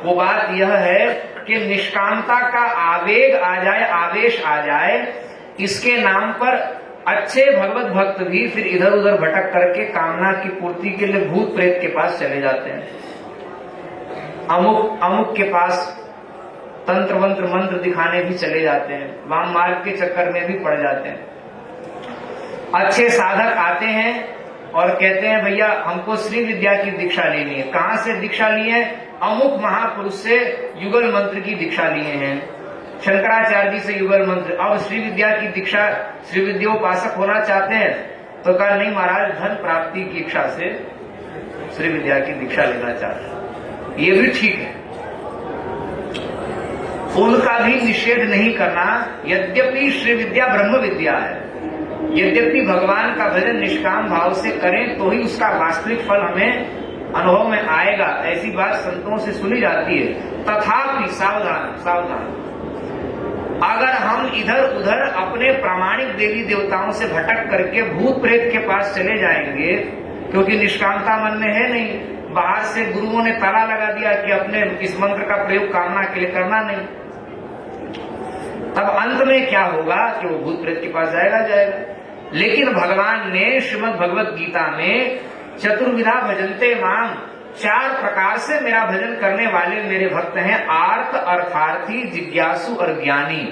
Speaker 1: वो बात यह है कि निष्कामता का आवेग आ जाए, आवेश आ जाए, इसके नाम पर अच्छे भगवत भक्त भी फिर इधर उधर भटक करके कामना की पूर्ति के लिए भूत प्रेत के पास चले जाते हैं, अमुक अमुक के पास तंत्र मंत्र मंत्र दिखाने भी चले जाते हैं, वाम मार्ग के चक्कर में भी पड़ जाते हैं। अच्छे साधक आते हैं और कहते हैं भैया हमको श्री विद्या की दीक्षा लेनी है। कहाँ से दीक्षा ली है? अमुक महापुरुष से युगल मंत्र की दीक्षा लिए हैं, शंकराचार्य जी से युगल मंत्र। अब श्री विद्या की दीक्षा, श्री विद्योपासक होना चाहते हैं तो कहा नहीं महाराज, धन प्राप्ति की इच्छा से श्री विद्या की दीक्षा लेना चाहते हैं। ये भी ठीक है, उनका भी निषेध नहीं करना। यद्यपि श्री विद्या ब्रह्म विद्या है, यद्यपि भगवान का भजन निष्काम भाव से करें तो ही उसका वास्तविक फल हमें अनुभव में आएगा, ऐसी बात संतों से सुनी जाती है। तथापि सावधान सावधान, अगर हम इधर उधर अपने प्रामाणिक देवी देवताओं से भटक करके भूत प्रेत के पास चले जाएंगे, क्योंकि निष्कामता मन में है नहीं, बाहर से गुरुओं ने ताला लगा दिया कि अपने इस मंत्र का प्रयोग कामना के लिए करना नहीं, तब अंत में क्या होगा कि वो भूत प्रेत के पास जाएगा। लेकिन भगवान ने श्रीमद् भगवत गीता में चतुर्विधा भजन्ते माम, 4 प्रकार से मेरा भजन करने वाले मेरे भक्त हैं, आर्त, अर्थार्थी, जिज्ञासु और ज्ञानी।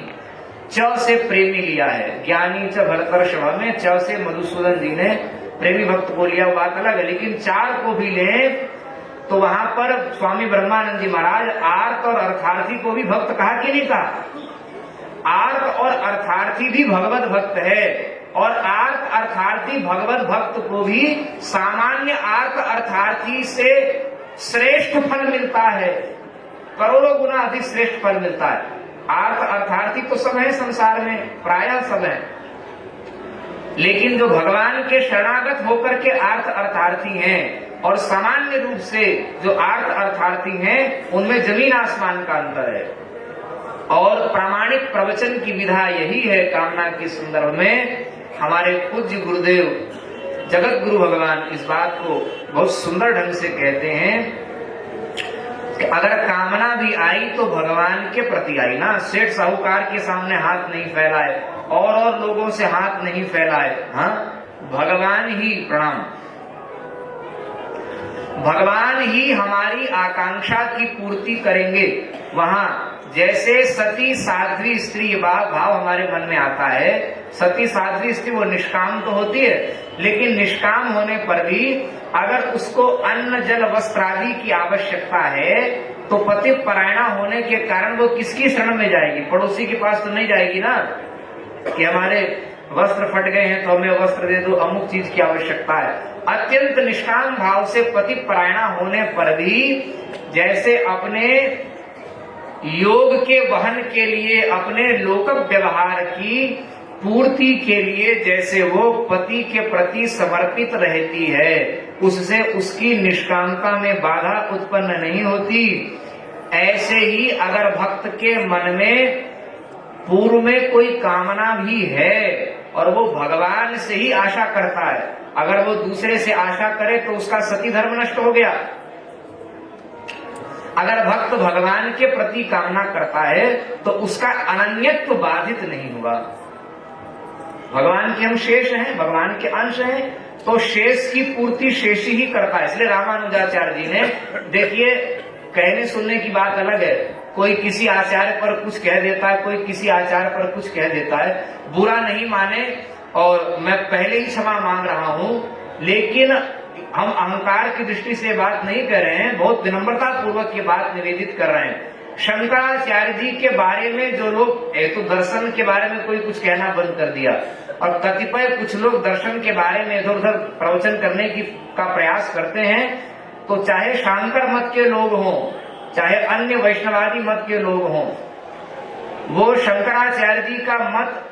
Speaker 1: च से प्रेमी लिया है, ज्ञानी च भरतर्षभ में च से मधुसूदन जी ने प्रेमी भक्त को लिया, बात अलग है। लेकिन 4 को भी लें तो वहां पर स्वामी ब्रह्मानंद जी महाराज आर्त और अर्थार्थी को भी भक्त कहा कि नहीं कहा? आर्त और अर्थार्थी भी भगवत भक्त है, और आर्त अर्थार्थी भगवत भक्त को भी सामान्य आर्त अर्थार्थी से श्रेष्ठ फल मिलता है, करोड़ों गुना अधिक श्रेष्ठ फल मिलता है। आर्त अर्थार्थी तो सब है संसार में, प्रायः सब है, लेकिन जो भगवान के शरणागत होकर के आर्त अर्थार्थी हैं और सामान्य रूप से जो आर्त अर्थार्थी हैं, उनमें जमीन आसमान का अंतर है। और प्रामाणिक प्रवचन की विधा यही है कामना के संदर्भ में। हमारे पूज्य गुरुदेव जगत गुरु भगवान इस बात को बहुत सुंदर ढंग से कहते हैं कि अगर कामना भी आई तो भगवान के प्रति आई ना। सेठ साहूकार के सामने हाथ नहीं फैलाए और लोगों से हाथ नहीं फैलाए, हाँ, भगवान ही प्रणाम। भगवान ही हमारी आकांक्षा की पूर्ति करेंगे। वहां जैसे सती साध्वी स्त्री भाव हमारे मन में आता है, सती साध्वी स्त्री वो निष्काम तो होती है, लेकिन निष्काम होने पर भी अगर उसको अन्न जल वस्त्र आदि की आवश्यकता है तो पति परायणा होने के कारण वो किसकी शरण में जाएगी? पड़ोसी के पास तो नहीं जाएगी ना कि हमारे वस्त्र फट गए हैं तो हमें वस्त्र दे दो, अमुक चीज की आवश्यकता है। अत्यंत निष्काम भाव से पति परायणा होने पर भी जैसे अपने योग के वहन के लिए, अपने लोक व्यवहार की पूर्ति के लिए जैसे वो पति के प्रति समर्पित रहती है, उससे उसकी निष्कामता में बाधा उत्पन्न नहीं होती। ऐसे ही अगर भक्त के मन में पूर्व में कोई कामना भी है और वो भगवान से ही आशा करता है, अगर वो दूसरे से आशा करे तो उसका सती धर्म नष्ट हो गया। अगर भक्त भगवान के प्रति कामना करता है तो उसका अनन्यत्व बाधित नहीं हुआ। भगवान के हम शेष हैं, भगवान के अंश हैं, तो शेष की पूर्ति शेष ही करता है। इसलिए रामानुजाचार्य जी ने, देखिए कहने सुनने की बात अलग है, कोई किसी आचार्य पर कुछ कह देता है, कोई किसी आचार्य पर कुछ कह देता है, बुरा नहीं माने और मैं पहले ही क्षमा मांग रहा हूं, लेकिन हम अहंकार की दृष्टि से बात नहीं कर रहे हैं, बहुत विनम्रता पूर्वक ये बात निवेदित कर रहे हैं। शंकराचार्य जी के बारे में जो लोग, एक तो दर्शन के बारे में कोई कुछ कहना बंद कर दिया और कतिपय कुछ लोग दर्शन के बारे में इधर उधर प्रवचन करने का प्रयास करते हैं, तो चाहे शांकर मत के लोग हों, चाहे अन्य वैष्णवादी मत के लोग हों, वो शंकराचार्य जी का मत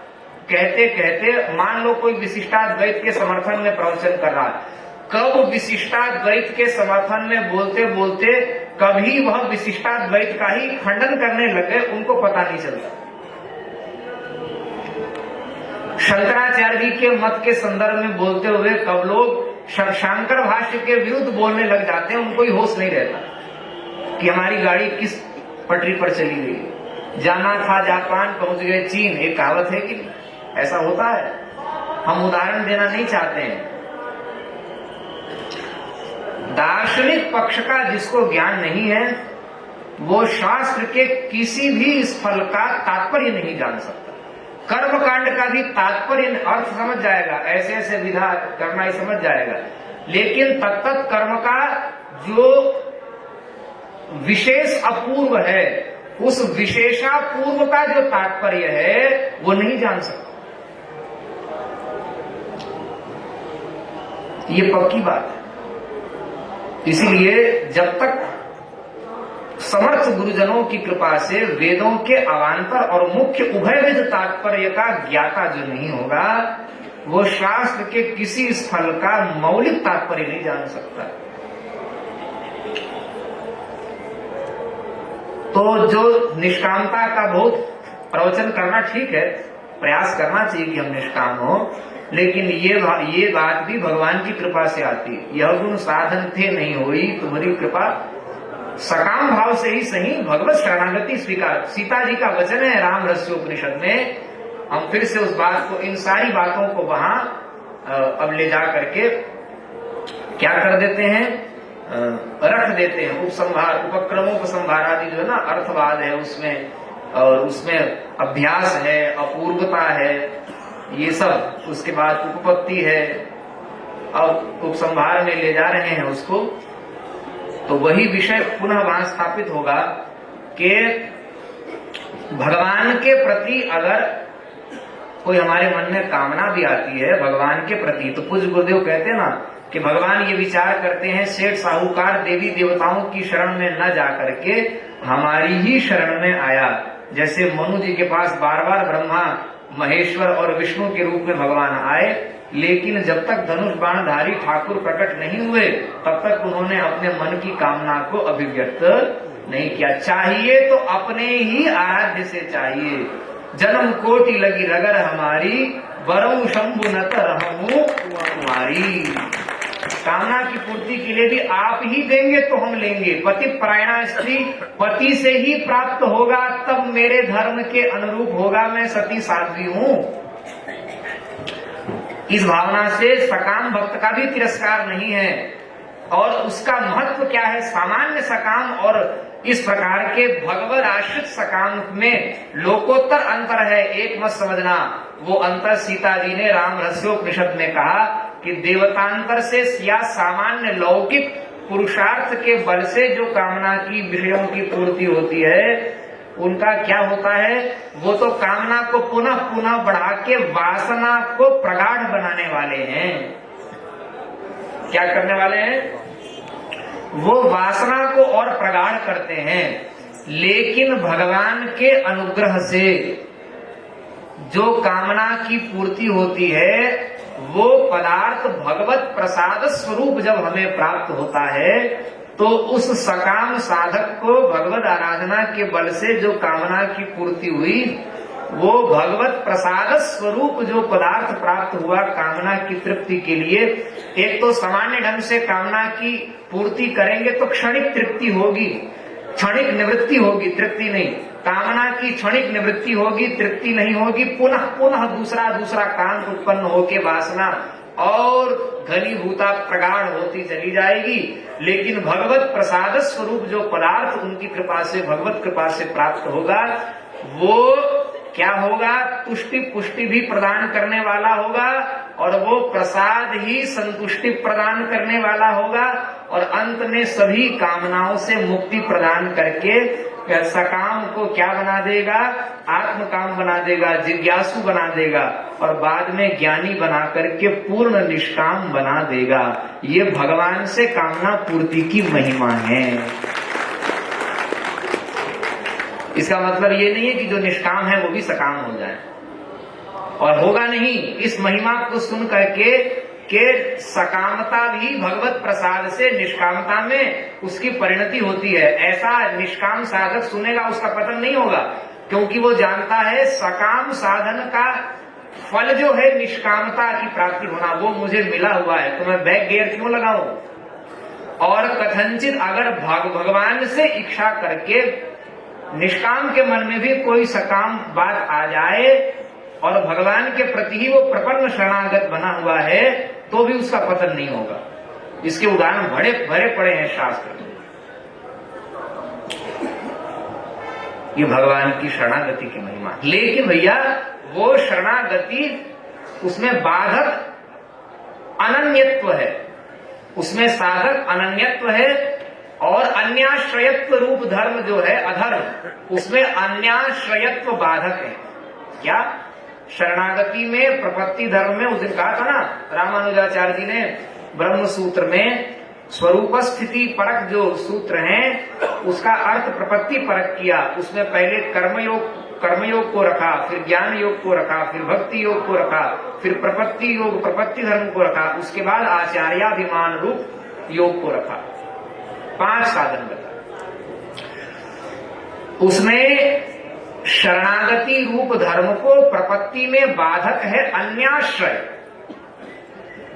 Speaker 1: कहते कहते मान लो कोई विशिष्टाद्वैत के समर्थन में प्रवचन कर रहा है, कब विशिष्टाद्वैत के समर्थन में बोलते बोलते कभी वह विशिष्टाद्वैत का ही खंडन करने लगे, उनको पता नहीं चलता। शंकराचार्य जी के मत के संदर्भ में बोलते हुए कब लोग शंकर भाष्य के विरुद्ध बोलने लग जाते हैं, उनको ही होश नहीं रहता कि हमारी गाड़ी किस पटरी पर चली गई। जाना था जापान, पहुंच गए चीन, एक कहावत है कि ऐसा होता है। हम उदाहरण देना नहीं चाहते हैं। दार्शनिक पक्ष का जिसको ज्ञान नहीं है वो शास्त्र के किसी भी इस फल का तात्पर्य नहीं जान सकता। कर्म कांड का भी तात्पर्य अर्थ समझ जाएगा, ऐसे ऐसे विधा करना ही समझ जाएगा, लेकिन तत्त कर्म का जो विशेष अपूर्व है, उस विशेषापूर्व का जो तात्पर्य है वो नहीं जान सकता। ये पक्की बात है। इसीलिए जब तक समर्थ गुरुजनों की कृपा से वेदों के अवान्तर और मुख्य उभयविध तात्पर्य का ज्ञाता जो नहीं होगा, वो शास्त्र के किसी स्थल का मौलिक तात्पर्य नहीं जान सकता। तो जो निष्कामता का बहुत प्रवचन करना ठीक है, प्रयास करना चाहिए कि हम निष्काम हो, लेकिन ये बात भी भगवान की कृपा से आती है। यह गुण साधन थे नहीं हुई तुम्हारी कृपा, सकाम भाव से ही सही भगवत शरणागति स्वीकार। सीता जी का वचन है राम रहस्योपनिषद में। हम फिर से उस बात को, इन सारी बातों को वहां अब ले जा करके क्या कर देते हैं, रख देते हैं। उपसंहार, उपक्रमोपसंहार आदि जो है ना, अर्थवाद है उसमें, और उसमें अभ्यास है, अपूर्वता है, ये सब। उसके बाद उपपत्ति है, अब उपसंहार में ले जा रहे हैं उसको। तो वही विषय पुनः वहां स्थापित होगा कि भगवान के प्रति अगर कोई हमारे मन में कामना भी आती है भगवान के प्रति, तो पूज्य गुरुदेव कहते हैं ना कि भगवान ये विचार करते हैं, सेठ साहूकार देवी देवताओं की शरण में न जा करके हमारी ही शरण में आया। जैसे मनु जी के पास बार बार ब्रह्मा, महेश्वर और विष्णु के रूप में भगवान आए, लेकिन जब तक धनुष बाणधारी ठाकुर प्रकट नहीं हुए तब तक उन्होंने अपने मन की कामना को अभिव्यक्त नहीं किया। चाहिए तो अपने ही आराध्य से चाहिए। जन्म कोटि लगी रगर हमारी, वरऊ शंभु नत रहमु तुम्हारी। कामना की पूर्ति के लिए भी आप ही देंगे तो हम लेंगे। पति परायणा स्त्री पति से ही प्राप्त होगा, तब मेरे धर्म के अनुरूप होगा, मैं सती साध्वी हूँ। इस भावना से सकाम भक्त का भी तिरस्कार नहीं है। और उसका महत्व क्या है? सामान्य सकाम और इस प्रकार के भगवत आश्रित सकाम में लोकोत्तर अंतर है। एक मत समझना, वो अंतर सीता जी ने राम रहस्योपनिषद में कहा कि देवतांतर से या सामान्य लौकिक पुरुषार्थ के बल से जो कामना की विषयों की पूर्ति होती है, उनका क्या होता है? वो तो कामना को पुनः पुनः बढ़ा के वासना को प्रगाढ़ बनाने वाले हैं। क्या करने वाले हैं? वो वासना को और प्रगाढ़ करते हैं। लेकिन भगवान के अनुग्रह से जो कामना की पूर्ति होती है, वो पदार्थ भगवत प्रसाद स्वरूप जब हमें प्राप्त होता है, तो उस सकाम साधक को भगवत आराधना के बल से जो कामना की पूर्ति हुई, वो भगवत प्रसाद स्वरूप जो पदार्थ प्राप्त हुआ कामना की तृप्ति के लिए, एक तो सामान्य ढंग से कामना की पूर्ति करेंगे तो क्षणिक तृप्ति होगी, क्षणिक निवृत्ति होगी, तृप्ति नहीं। कामना की क्षणिक निवृत्ति होगी, तृप्ति नहीं होगी, पुनः पुनः दूसरा दूसरा काम उत्पन्न होके वासना और घनीभूता प्रगाढ़ होती चली जाएगी। लेकिन भगवत प्रसाद स्वरूप जो पदार्थ उनकी कृपा से, भगवत कृपा से प्राप्त होगा, वो क्या होगा? तुष्टि पुष्टि भी प्रदान करने वाला होगा, और वो प्रसाद ही संतुष्टि प्रदान करने वाला होगा, और अंत में सभी कामनाओं से मुक्ति प्रदान करके सकाम को क्या बना देगा? आत्म काम बना देगा, जिज्ञासु बना देगा, और बाद में ज्ञानी बना करके पूर्ण निष्काम बना देगा। ये भगवान से कामना पूर्ति की महिमा है। इसका मतलब ये नहीं है कि जो निष्काम है वो भी सकाम हो जाए, और होगा नहीं। इस महिमा को सुन करके के सकामता भी भगवत प्रसाद से निष्कामता में उसकी परिणति होती है। ऐसा निष्काम साधक सुनेगा, उसका पतन नहीं होगा, क्योंकि वो जानता है सकाम साधन का फल जो है निष्कामता की प्राप्ति होना, वो मुझे मिला हुआ है, तो मैं बैक गियर क्यों लगाऊं? और कथनचित अगर भगवान से इच्छा करके निष्काम के मन में भी कोई सकाम बात आ जाए और भगवान के प्रति ही वो प्रपन्न शरणागत बना हुआ है, तो भी उसका पतन नहीं होगा। इसके उदाहरण भरे भरे पड़े हैं शास्त्र में। ये भगवान की शरणागति की महिमा। लेकिन भैया वो शरणागति, उसमें बाधक अनन्यत्व है, उसमें साधक अनन्यत्व है, और अन्याश्रयत्व रूप धर्म जो है अधर्म, उसमें अन्याश्रयत्व बाधक है। क्या? शरणागति में, प्रपत्ति धर्म में, उस दिन कहा था ना रामानुजाचार्य जी ने ब्रह्म सूत्र में, स्वरूप स्थिति परक जो सूत्र हैं उसका अर्थ प्रपत्ति परक किया। उसमें पहले कर्मयोग को रखा, फिर ज्ञान योग को रखा, फिर भक्ति योग को रखा, फिर प्रपत्ति योग, प्रपत्ति धर्म को रखा, उसके बाद आचार्याभिमान रूप योग को रखा। 5 साधन बताए। उसमें शरणागति रूप धर्म को प्रपत्ति में बाधक है अन्याश्रय,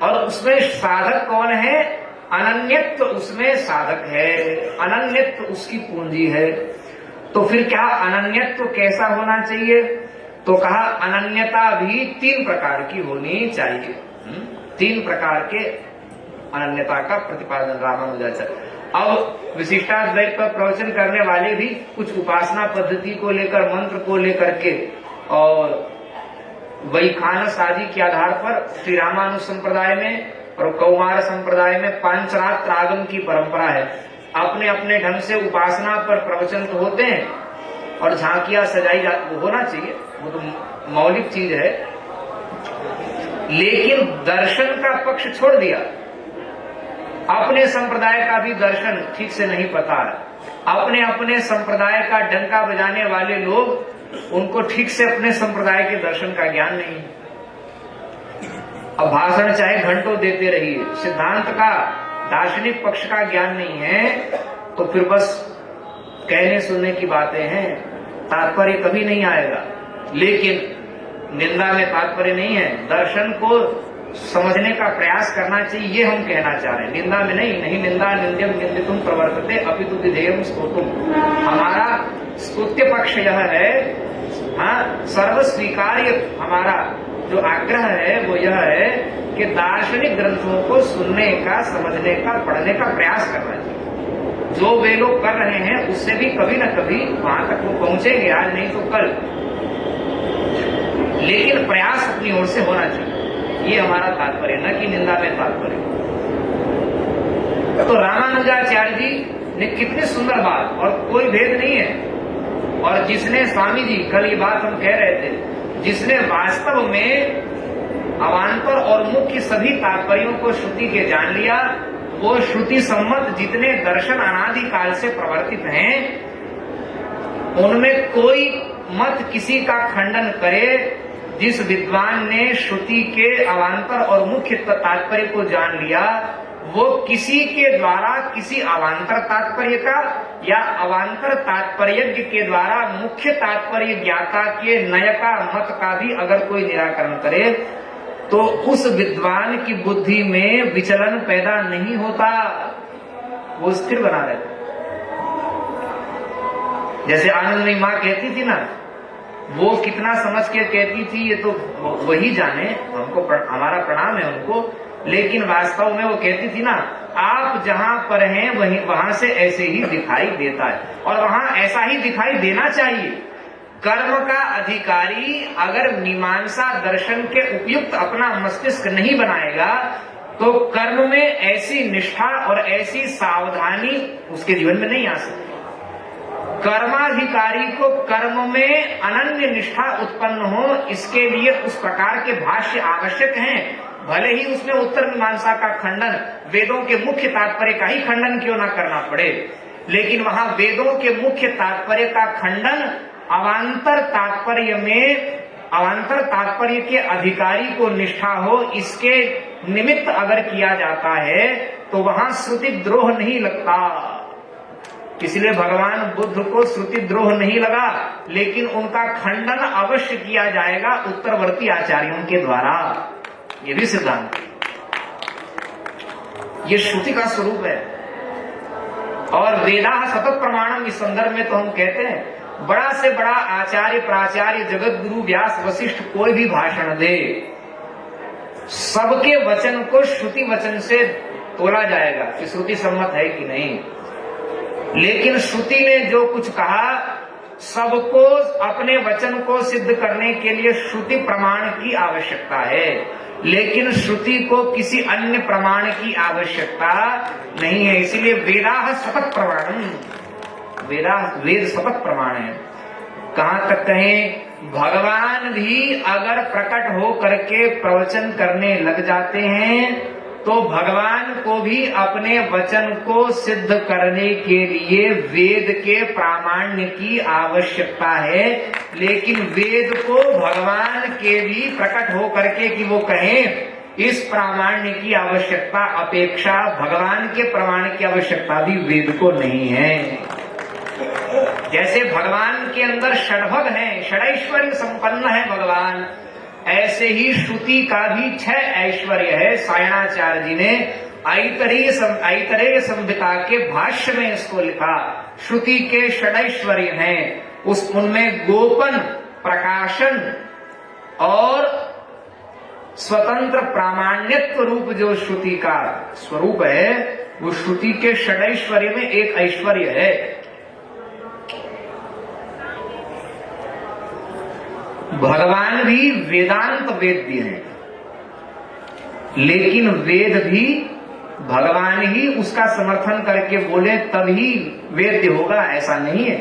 Speaker 1: और उसमें साधक कौन है? अनन्यत्व उसमें साधक है, अनन्यत्व उसकी पूंजी है। तो फिर क्या अनन्यत्व कैसा होना चाहिए? तो कहा अनन्यता भी 3 प्रकार की होनी चाहिए। 3 प्रकार के अनन्यता का प्रतिपादन रामानुजाचार्य। अब विशिष्टाद्वैत पर प्रवचन करने वाले भी कुछ उपासना पद्धति को लेकर, मंत्र को लेकर के और वैखानस आदि के आधार पर श्री रामानुज संप्रदाय में और कौमार संप्रदाय में पांचरात्र आगम की परंपरा है। अपने अपने ढंग से उपासना पर प्रवचन तो होते हैं और झांकियां सजाई जाती, वो होना चाहिए, वो तो मौलिक चीज है, लेकिन दर्शन का पक्ष छोड़ दिया। अपने संप्रदाय का भी दर्शन ठीक से नहीं पता है। अपने अपने संप्रदाय का डंका बजाने वाले लोग, उनको ठीक से अपने संप्रदाय के दर्शन का ज्ञान नहीं है। अब भाषण चाहे घंटों देते रहिए, सिद्धांत का, दार्शनिक पक्ष का ज्ञान नहीं है तो फिर बस कहने सुनने की बातें हैं, तात्पर्य कभी नहीं आएगा। लेकिन निंदा में तात्पर्य नहीं है, दर्शन को समझने का प्रयास करना चाहिए, ये हम कहना चाह रहे हैं। निंदा में नहीं, नहीं निंदा निंद्यम निंदितुम प्रवर्तते अपितु विधेयम स्तोतुम। हमारा स्तुत्य पक्ष यह है, हाँ, सर्व स्वीकार्य हमारा जो आग्रह है वो यह है कि दार्शनिक ग्रंथों को सुनने का, समझने का, पढ़ने का प्रयास करना चाहिए। जो वे लोग कर रहे हैं उससे भी कभी न कभी वहां तक वो पहुंचेंगे, आज नहीं तो कल, लेकिन प्रयास अपनी ओर से होना चाहिए। ये हमारा तात्पर्य, न कि निंदा में तात्पर्य। तो रामानुजाचार्य जी ने कितनी सुंदर बात, और कोई भेद नहीं है। और जिसने, स्वामी जी कल ये बात हम कह रहे थे, जिसने वास्तव में अवान्तर और मुख्य सभी तात्पर्यों को श्रुति के जान लिया, वो श्रुति सम्मत जितने दर्शन अनादि काल से प्रवर्तित हैं, उनमें कोई मत किसी का खंडन करे। जिस विद्वान ने श्रुति के अवान्तर और मुख्य तात्पर्य को जान लिया, वो किसी के द्वारा किसी अवान्तर तात्पर्य का या अवान्तर तात्पर्यज्ञ के द्वारा मुख्य तात्पर्य ज्ञाता के नयका मत का भी अगर कोई निराकरण करे तो उस विद्वान की बुद्धि में विचलन पैदा नहीं होता, वो स्थिर बना रहता। जैसे आनंदमयी माँ कहती थी ना, वो कितना समझ के कहती थी ये तो वही जाने, हमको हमारा प्रणाम है उनको, लेकिन वास्तव में वो कहती थी ना, आप जहां पर हैं वहीं वहां से ऐसे ही दिखाई देता है, और वहां ऐसा ही दिखाई देना चाहिए। कर्म का अधिकारी अगर मीमांसा दर्शन के उपयुक्त अपना मस्तिष्क नहीं बनाएगा तो कर्म में ऐसी निष्ठा और ऐसी सावधानी उसके जीवन में नहीं आ सकती। कर्माधिकारी को कर्म में अनन्य निष्ठा उत्पन्न हो, इसके लिए उस प्रकार के भाष्य आवश्यक हैं। भले ही उसमें उत्तर मीमांसा का खंडन, वेदों के मुख्य तात्पर्य का ही खंडन क्यों ना करना पड़े, लेकिन वहां वेदों के मुख्य तात्पर्य का खंडन अवान्तर तात्पर्य में, अवान्तर तात्पर्य के अधिकारी को निष्ठा हो, इसके निमित्त अगर किया जाता है तो वहां श्रुति द्रोह नहीं लगता। इसलिए भगवान बुद्ध को श्रुति द्रोह नहीं लगा, लेकिन उनका खंडन अवश्य किया जाएगा उत्तरवर्ती आचार्यों के द्वारा। ये भी सिद्धांत, ये श्रुति का स्वरूप है। और वेदा सतत प्रमाणम, इस संदर्भ में तो हम कहते हैं बड़ा से बड़ा आचार्य, प्राचार्य, जगत गुरु, व्यास, वशिष्ठ कोई भी भाषण दे, सबके वचन को श्रुति वचन से तोला जाएगा कि श्रुति सम्मत है कि नहीं। लेकिन श्रुति ने जो कुछ कहा, सबको अपने वचन को सिद्ध करने के लिए श्रुति प्रमाण की आवश्यकता है, लेकिन श्रुति को किसी अन्य प्रमाण की आवश्यकता नहीं है। इसलिए वेदा सतत प्रमाणम, वेद सतत प्रमाण है। कहां तक कहें, भगवान भी अगर प्रकट हो करके प्रवचन करने लग जाते हैं तो भगवान को भी अपने वचन को सिद्ध करने के लिए वेद के प्रामाण्य की आवश्यकता है। लेकिन वेद को भगवान के भी प्रकट हो करके कि वो कहें, इस प्रामाण्य की आवश्यकता अपेक्षा भगवान के प्रमाण की आवश्यकता भी वेद को नहीं है। जैसे भगवान के अंदर षडभग है, षडैश्वर्य संपन्न है भगवान, ऐसे ही श्रुति का भी 6 ऐश्वर्य है। सायणाचार्य जी ने ऐतरेय संहिता के भाष्य में इसको लिखा, श्रुति के षडैश्वर्य हैं, उनमें गोपन, प्रकाशन और स्वतंत्र प्रामाण्यत्व रूप जो श्रुति का स्वरूप है, वो श्रुति के षडैश्वर्य में एक ऐश्वर्य है। भगवान भी वेदांत वेद्य हैं, लेकिन वेद भी भगवान ही उसका समर्थन करके बोले तभी वेद्य होगा, ऐसा नहीं है।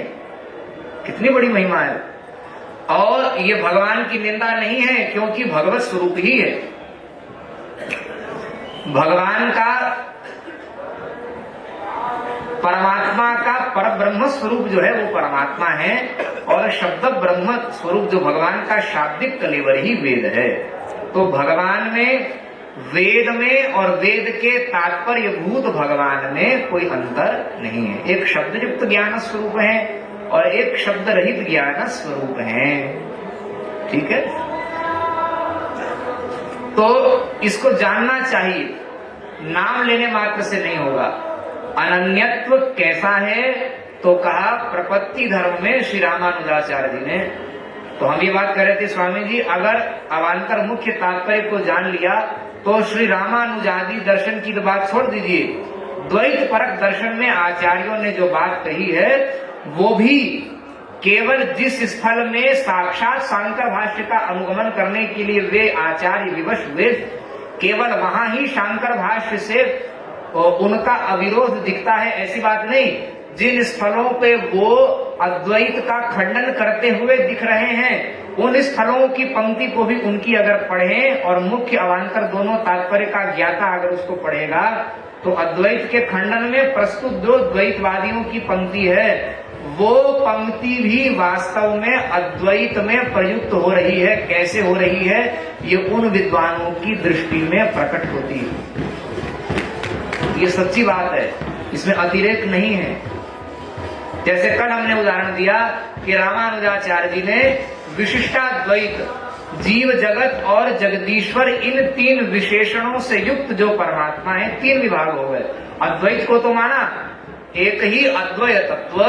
Speaker 1: कितनी बड़ी महिमा है। और ये भगवान की निंदा नहीं है, क्योंकि भगवत स्वरूप ही है। भगवान का, परमात्मा का पर ब्रह्म स्वरूप जो है वो परमात्मा है, और शब्द ब्रह्म स्वरूप जो भगवान का शाब्दिक कलेवर ही वेद है। तो भगवान में, वेद में और वेद के तात्पर्यभूत भगवान में कोई अंतर नहीं है। एक शब्द युक्त ज्ञान स्वरूप है और एक शब्द रहित ज्ञान स्वरूप है। ठीक है, तो इसको जानना चाहिए, नाम लेने मात्र से नहीं होगा। अनन्यत्व कैसा है तो कहा प्रपत्ति धर्म में श्री रामानुजाचार्य जी ने। तो हम ये बात कर रहे थे स्वामी जी, अगर अवान्तर मुख्य तात्पर्य को जान लिया तो श्री रामानुजादि दर्शन की तो बात छोड़ दीजिए, द्वैत परक दर्शन में आचार्यों ने जो बात कही है वो भी केवल जिस स्थल में साक्षात शांकर भाष्य का अनुगमन करने के लिए वे आचार्य विवश हुए, केवल वहां ही शांकर भाष्य से उनका अविरोध दिखता है, ऐसी बात नहीं। जिन स्थलों पे वो अद्वैत का खंडन करते हुए दिख रहे हैं, उन स्थलों की पंक्ति को भी उनकी अगर पढ़ें और मुख्य अवान्तर दोनों तात्पर्य का ज्ञाता अगर उसको पढ़ेगा तो अद्वैत के खंडन में प्रस्तुत जो द्वैतवादियों की पंक्ति है वो पंक्ति भी वास्तव में अद्वैत में प्रयुक्त हो रही है। कैसे हो रही है, ये उन विद्वानों की दृष्टि में प्रकट होती है। ये सच्ची बात है, इसमें अतिरेक नहीं है। जैसे कल हमने उदाहरण दिया कि रामानुजाचार्य जी ने विशिष्टाद्वैत, जीव जगत और जगदीश्वर, इन तीन विशेषणों से युक्त जो परमात्मा है, तीन विभाग हो गए। अद्वैत को तो माना, एक ही अद्वैत तत्व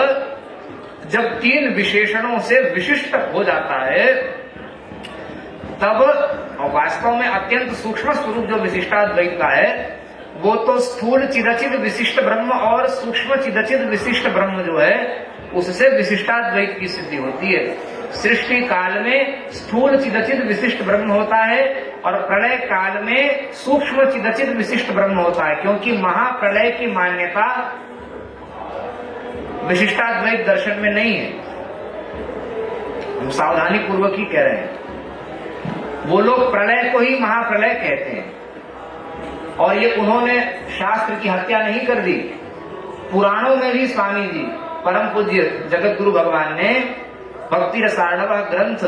Speaker 1: जब तीन विशेषणों से विशिष्ट हो जाता है तब, और वास्तव में अत्यंत सूक्ष्म स्वरूप जो विशिष्टाद्वैत का है वो तो स्थूल चिदचिद विशिष्ट ब्रह्म और सूक्ष्म चिदचिद विशिष्ट ब्रह्म जो है उससे विशिष्टाद्वैत की सिद्धि होती है। सृष्टि काल में स्थूल चिदचिद विशिष्ट ब्रह्म होता है और प्रलय काल में सूक्ष्म चिदचिद विशिष्ट ब्रह्म होता है, क्योंकि महाप्रलय की मान्यता विशिष्टाद्वैत दर्शन में नहीं है। हम सावधानी पूर्वक ही कह रहे हैं। वो लोग प्रलय को ही महाप्रलय कहते हैं और ये उन्होंने शास्त्र की हत्या नहीं कर दी। पुराणों में भी स्वामी जी परम पूज्य जगत गुरु भगवान ने भक्ति रसार्णव ग्रंथ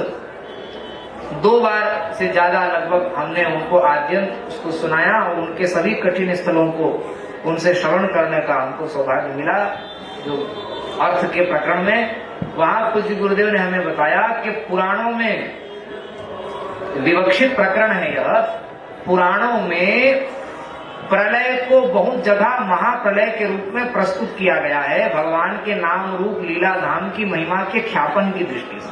Speaker 1: 2 बार से ज्यादा लगभग हमने उनको आद्यंत उसको सुनाया और उनके सभी कठिन स्थलों को उनसे श्रवण करने का हमको सौभाग्य मिला। जो अर्थ के प्रकरण में वहां पूज्य गुरुदेव ने हमें बताया कि पुराणों में विवक्षित प्रकरण है यह। पुराणों में प्रलय को बहुत जगह महाप्रलय के रूप में प्रस्तुत किया गया है, भगवान के नाम रूप लीला धाम की महिमा के ख्यापन की दृष्टि से।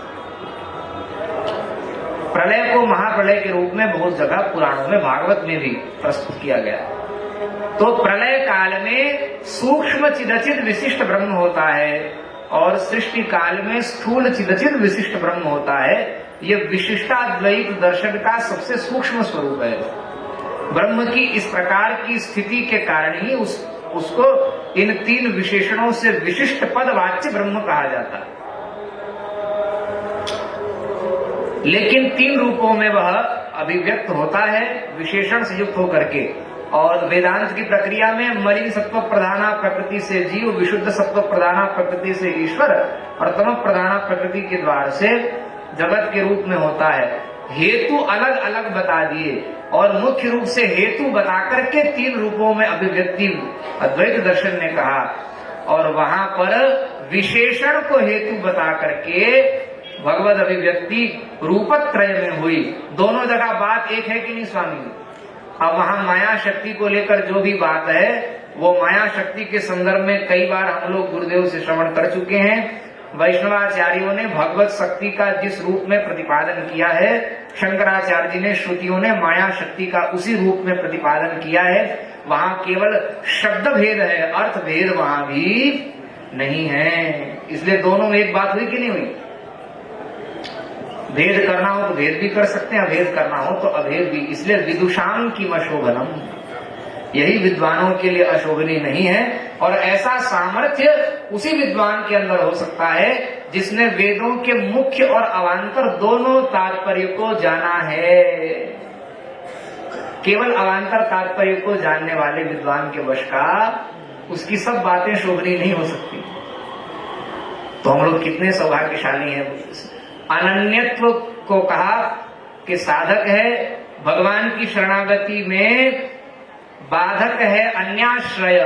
Speaker 1: प्रलय को महाप्रलय के रूप में बहुत जगह पुराणों में, भागवत में भी प्रस्तुत किया गया है। तो प्रलय काल में सूक्ष्म चिदचिद विशिष्ट ब्रह्म होता है और सृष्टि काल में स्थूल चिदचिद विशिष्ट ब्रह्म होता है। यह विशिष्टाद्वैत दर्शन का सबसे सूक्ष्म स्वरूप है। ब्रह्म की इस प्रकार की स्थिति के कारण ही उसको इन तीन विशेषणों से विशिष्ट पदवाच्य ब्रह्म कहा जाता है। लेकिन 3 रूपों में वह अभिव्यक्त होता है विशेषण से युक्त होकर के। और वेदांत की प्रक्रिया में मलिन सत्व प्रधाना प्रकृति से जीव, विशुद्ध सत्व प्रधाना प्रकृति से ईश्वर और तम प्रधाना प्रकृति के द्वार से जगत के रूप में होता है। हेतु अलग अलग बता दिए और मुख्य रूप से हेतु बताकर के 3 रूपों में अभिव्यक्ति अद्वैत दर्शन ने कहा। और वहां पर विशेषण को हेतु बता करके भगवद अभिव्यक्ति रूपत्रय में हुई। दोनों जगह बात एक है कि नहीं स्वामी? अब वहां माया शक्ति को लेकर जो भी बात है वो माया शक्ति के संदर्भ में कई बार हम लोग गुरुदेव से श्रवण कर चुके हैं। वैष्णवाचार्यों ने भगवत शक्ति का जिस रूप में प्रतिपादन किया है, शंकराचार्य जी ने, श्रुतियों ने माया शक्ति का उसी रूप में प्रतिपादन किया है। वहां केवल शब्द भेद है, अर्थ भेद वहां भी नहीं है। इसलिए दोनों में एक बात हुई कि नहीं हुई? भेद करना हो तो भेद भी कर सकते हैं, अभेद करना हो तो अभेद भी। इसलिए विदुषाम की अशोभनम, यही विद्वानों के लिए अशोभनीय नहीं है। और ऐसा सामर्थ्य उसी विद्वान के अंदर हो सकता है जिसने वेदों के मुख्य और अवान्तर दोनों तात्पर्य को जाना है। केवल अवान्तर तात्पर्य को जानने वाले विद्वान के वश का उसकी सब बातें शोभनीय नहीं हो सकती। तो हम लोग कितने सौभाग्यशाली हैं। अनन्यत्व को कहा कि साधक है भगवान की शरणागति में, बाधक है अन्याश्रय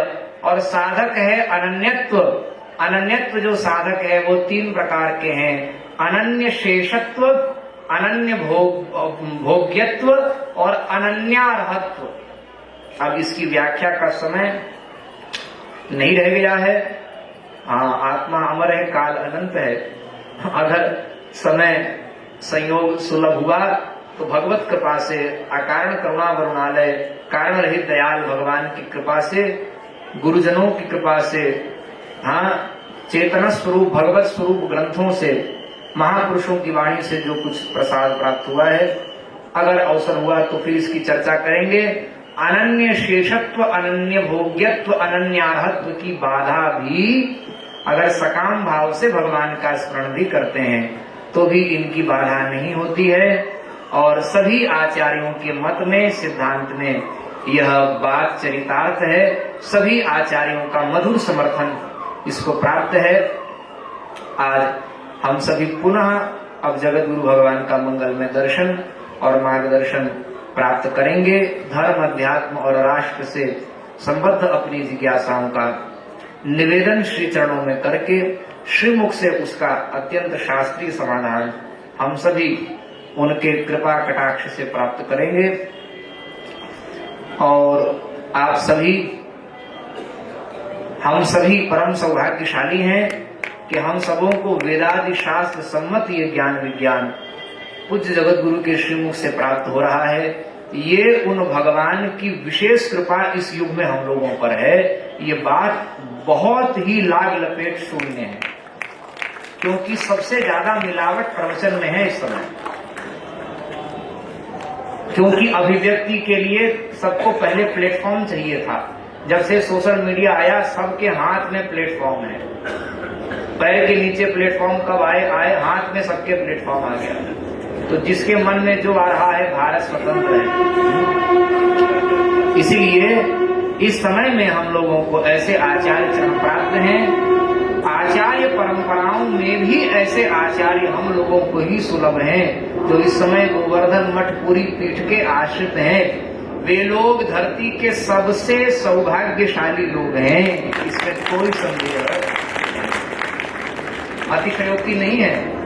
Speaker 1: और साधक है अनन्यत्व। अनन्यत्व जो साधक है वो 3 प्रकार के हैं, अनन्य शेषत्व, अनन्य भोग्यत्व और अनन्यार्हत्व। अब इसकी व्याख्या का समय नहीं रह गया है। हाँ, आत्मा अमर है, काल अनंत है। अगर समय संयोग सुलभ हुआ तो भगवत कृपा से, अकारण करुणा वरुणालय, कारण रहित दयाल भगवान की कृपा से, गुरुजनों की कृपा से, हाँ, चेतन स्वरूप भगवत स्वरूप ग्रंथों से, महापुरुषों की वाणी से जो कुछ प्रसाद प्राप्त हुआ है, अगर अवसर हुआ तो फिर इसकी चर्चा करेंगे। अनन्य शेषत्व, अनन्य भोग्यत्व, अनन्यार्हत्व की बाधा भी अगर सकाम भाव से भगवान का स्मरण भी करते हैं तो भी इनकी बाधा नहीं होती है। और सभी आचार्यों के मत में, सिद्धांत में यह बात चरितार्थ है। सभी आचार्यों का मधुर समर्थन इसको प्राप्त है। आज हम सभी पुनः अब जगत गुरु भगवान का मंगलमय दर्शन और मार्गदर्शन प्राप्त करेंगे। धर्म, अध्यात्म और राष्ट्र से संबद्ध अपनी जिज्ञासाओं का निवेदन श्री चरणों में करके श्रीमुख से उसका अत्यंत शास्त्रीय समाधान हम सभी उनके कृपा कटाक्ष से प्राप्त करेंगे। और आप सभी, हम सभी परम सौभाग्यशाली हैं कि हम सबों को वेदादि शास्त्र सम्मत ये ज्ञान विज्ञान पूज्य जगत गुरु के श्रीमुख से प्राप्त हो रहा है। ये उन भगवान की विशेष कृपा इस युग में हम लोगों पर है। ये बात बहुत ही लाग लपेट शून्य है, क्योंकि सबसे ज्यादा मिलावट प्रवचन में है इस समय। क्योंकि अभिव्यक्ति के लिए सबको पहले प्लेटफॉर्म चाहिए था। जब से सोशल मीडिया आया सबके हाथ में प्लेटफॉर्म है। पैर के नीचे प्लेटफॉर्म कब आए, हाथ में सबके प्लेटफॉर्म आ गया। तो जिसके मन में जो आ रहा है, भारत स्वतंत्र है। इसीलिए इस समय में हम लोगों को ऐसे आचार्य चरण प्राप्त हैं। आचार्य परंपराओं में भी ऐसे आचार्य हम लोगों को ही सुलभ हैं जो इस समय गोवर्धन मठ पूरी पीठ के आश्रित हैं। वे लोग धरती के सबसे सौभाग्यशाली लोग हैं, इसमें कोई संदेह अतिशयोक्ति नहीं है।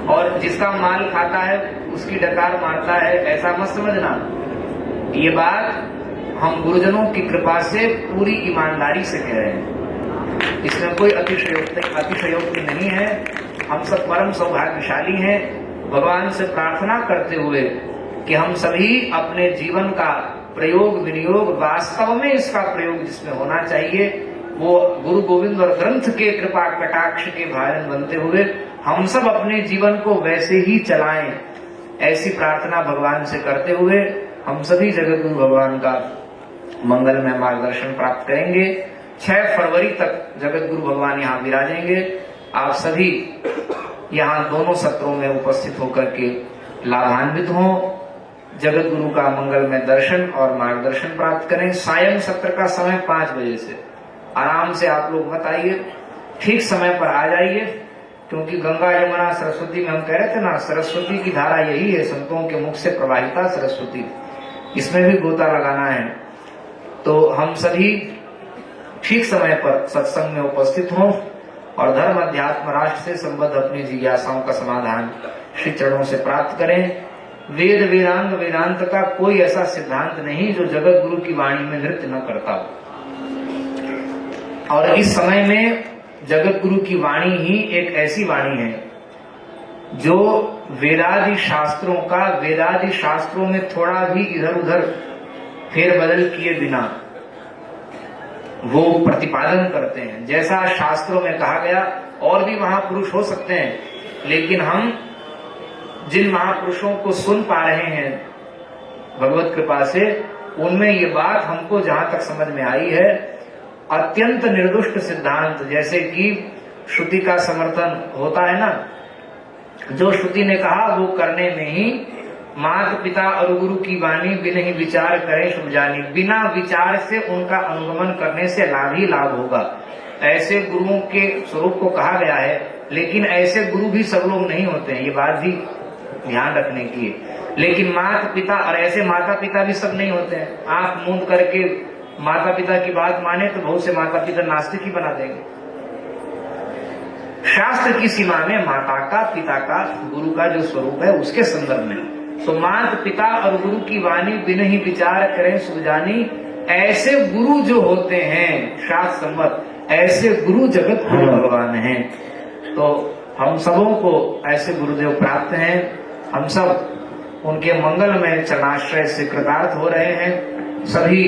Speaker 1: और जिसका माल खाता है उसकी डकार मारता है, ऐसा मत समझना। ये बात हम गुरुजनों की कृपा से पूरी ईमानदारी से कह रहे हैं। इसमें कोई अतिशयोक्ति नहीं है। हम सब परम सौभाग्यशाली हैं। भगवान से प्रार्थना करते हुए कि हम सभी अपने जीवन का प्रयोग विनियोग वास्तव में इसका प्रयोग जिसमें होना चाहिए वो गुरु गोविंद और ग्रंथ के कृपा कटाक्ष के भाजन बनते हुए हम सब अपने जीवन को वैसे ही चलाएं, ऐसी प्रार्थना भगवान से करते हुए हम सभी जगत गुरु भगवान का मंगलमय मार्गदर्शन प्राप्त करेंगे। 6 फरवरी तक जगत गुरु भगवान यहाँ विराजेंगे। आप सभी यहाँ दोनों सत्रों में उपस्थित होकर के लाभान्वित हों, जगत गुरु का मंगलमय दर्शन और मार्गदर्शन प्राप्त करें। सायं सत्र का समय 5 बजे से, आराम से आप लोग मत आइए, ठीक समय पर आ जाइए, क्योंकि गंगा यमुना सरस्वती में हम कह रहे थे ना, सरस्वती की धारा यही है, संतों के मुख से प्रवाहिता सरस्वती, इसमें भी गोता लगाना है। तो हम सभी ठीक समय पर सत्संग में उपस्थित हों और धर्म अध्यात्म राष्ट्र से संबद्ध अपनी जिज्ञासाओं का समाधान श्री चरणों से प्राप्त करें। वेद वेदांग वेदांत का कोई ऐसा सिद्धांत नहीं जो जगत गुरु की वाणी में नृत्य न करता हो। और इस समय में जगत गुरु की वाणी ही एक ऐसी वाणी है जो वेदादि शास्त्रों का, वेदादि शास्त्रों में थोड़ा भी इधर उधर फेरबदल किए बिना वो प्रतिपादन करते हैं। जैसा शास्त्रों में कहा गया, और भी महापुरुष हो सकते हैं, लेकिन हम जिन महापुरुषों को सुन पा रहे हैं भगवत कृपा से, उनमें ये बात हमको जहां तक समझ में आई है, अत्यंत निर्दुष्ट सिद्धांत, जैसे कि श्रुति का समर्थन होता है ना, जो श्रुति ने कहा वो करने में ही माता पिता और गुरु की वाणी बिना ही विचार करे शुभ जानी, बिना विचार से उनका अनुगमन करने से लाभ ही लाभ होगा। ऐसे गुरुओं के स्वरूप को कहा गया है, लेकिन ऐसे गुरु भी सब लोग नहीं होते हैं, ये बात भी ध्यान रखने की है। लेकिन माता पिता, और ऐसे माता पिता भी सब नहीं होते हैं। आंख मूंद करके माता पिता की बात माने तो बहुत से माता पिता नास्तिक ही बना देंगे। शास्त्र की सीमा में माता का, पिता का, गुरु का जो स्वरूप है उसके संदर्भ में, तो माता पिता और गुरु की वाणी बिन ही विचार करें सुख जानी, ऐसे गुरु जो होते हैं शास्त्र सम्मत, ऐसे गुरु जगत गुरु भगवान हैं। तो हम सबों को ऐसे गुरुदेव प्राप्त हैं, हम सब उनके मंगलमय चरणाश्रय से कृतार्थ हो रहे हैं। सभी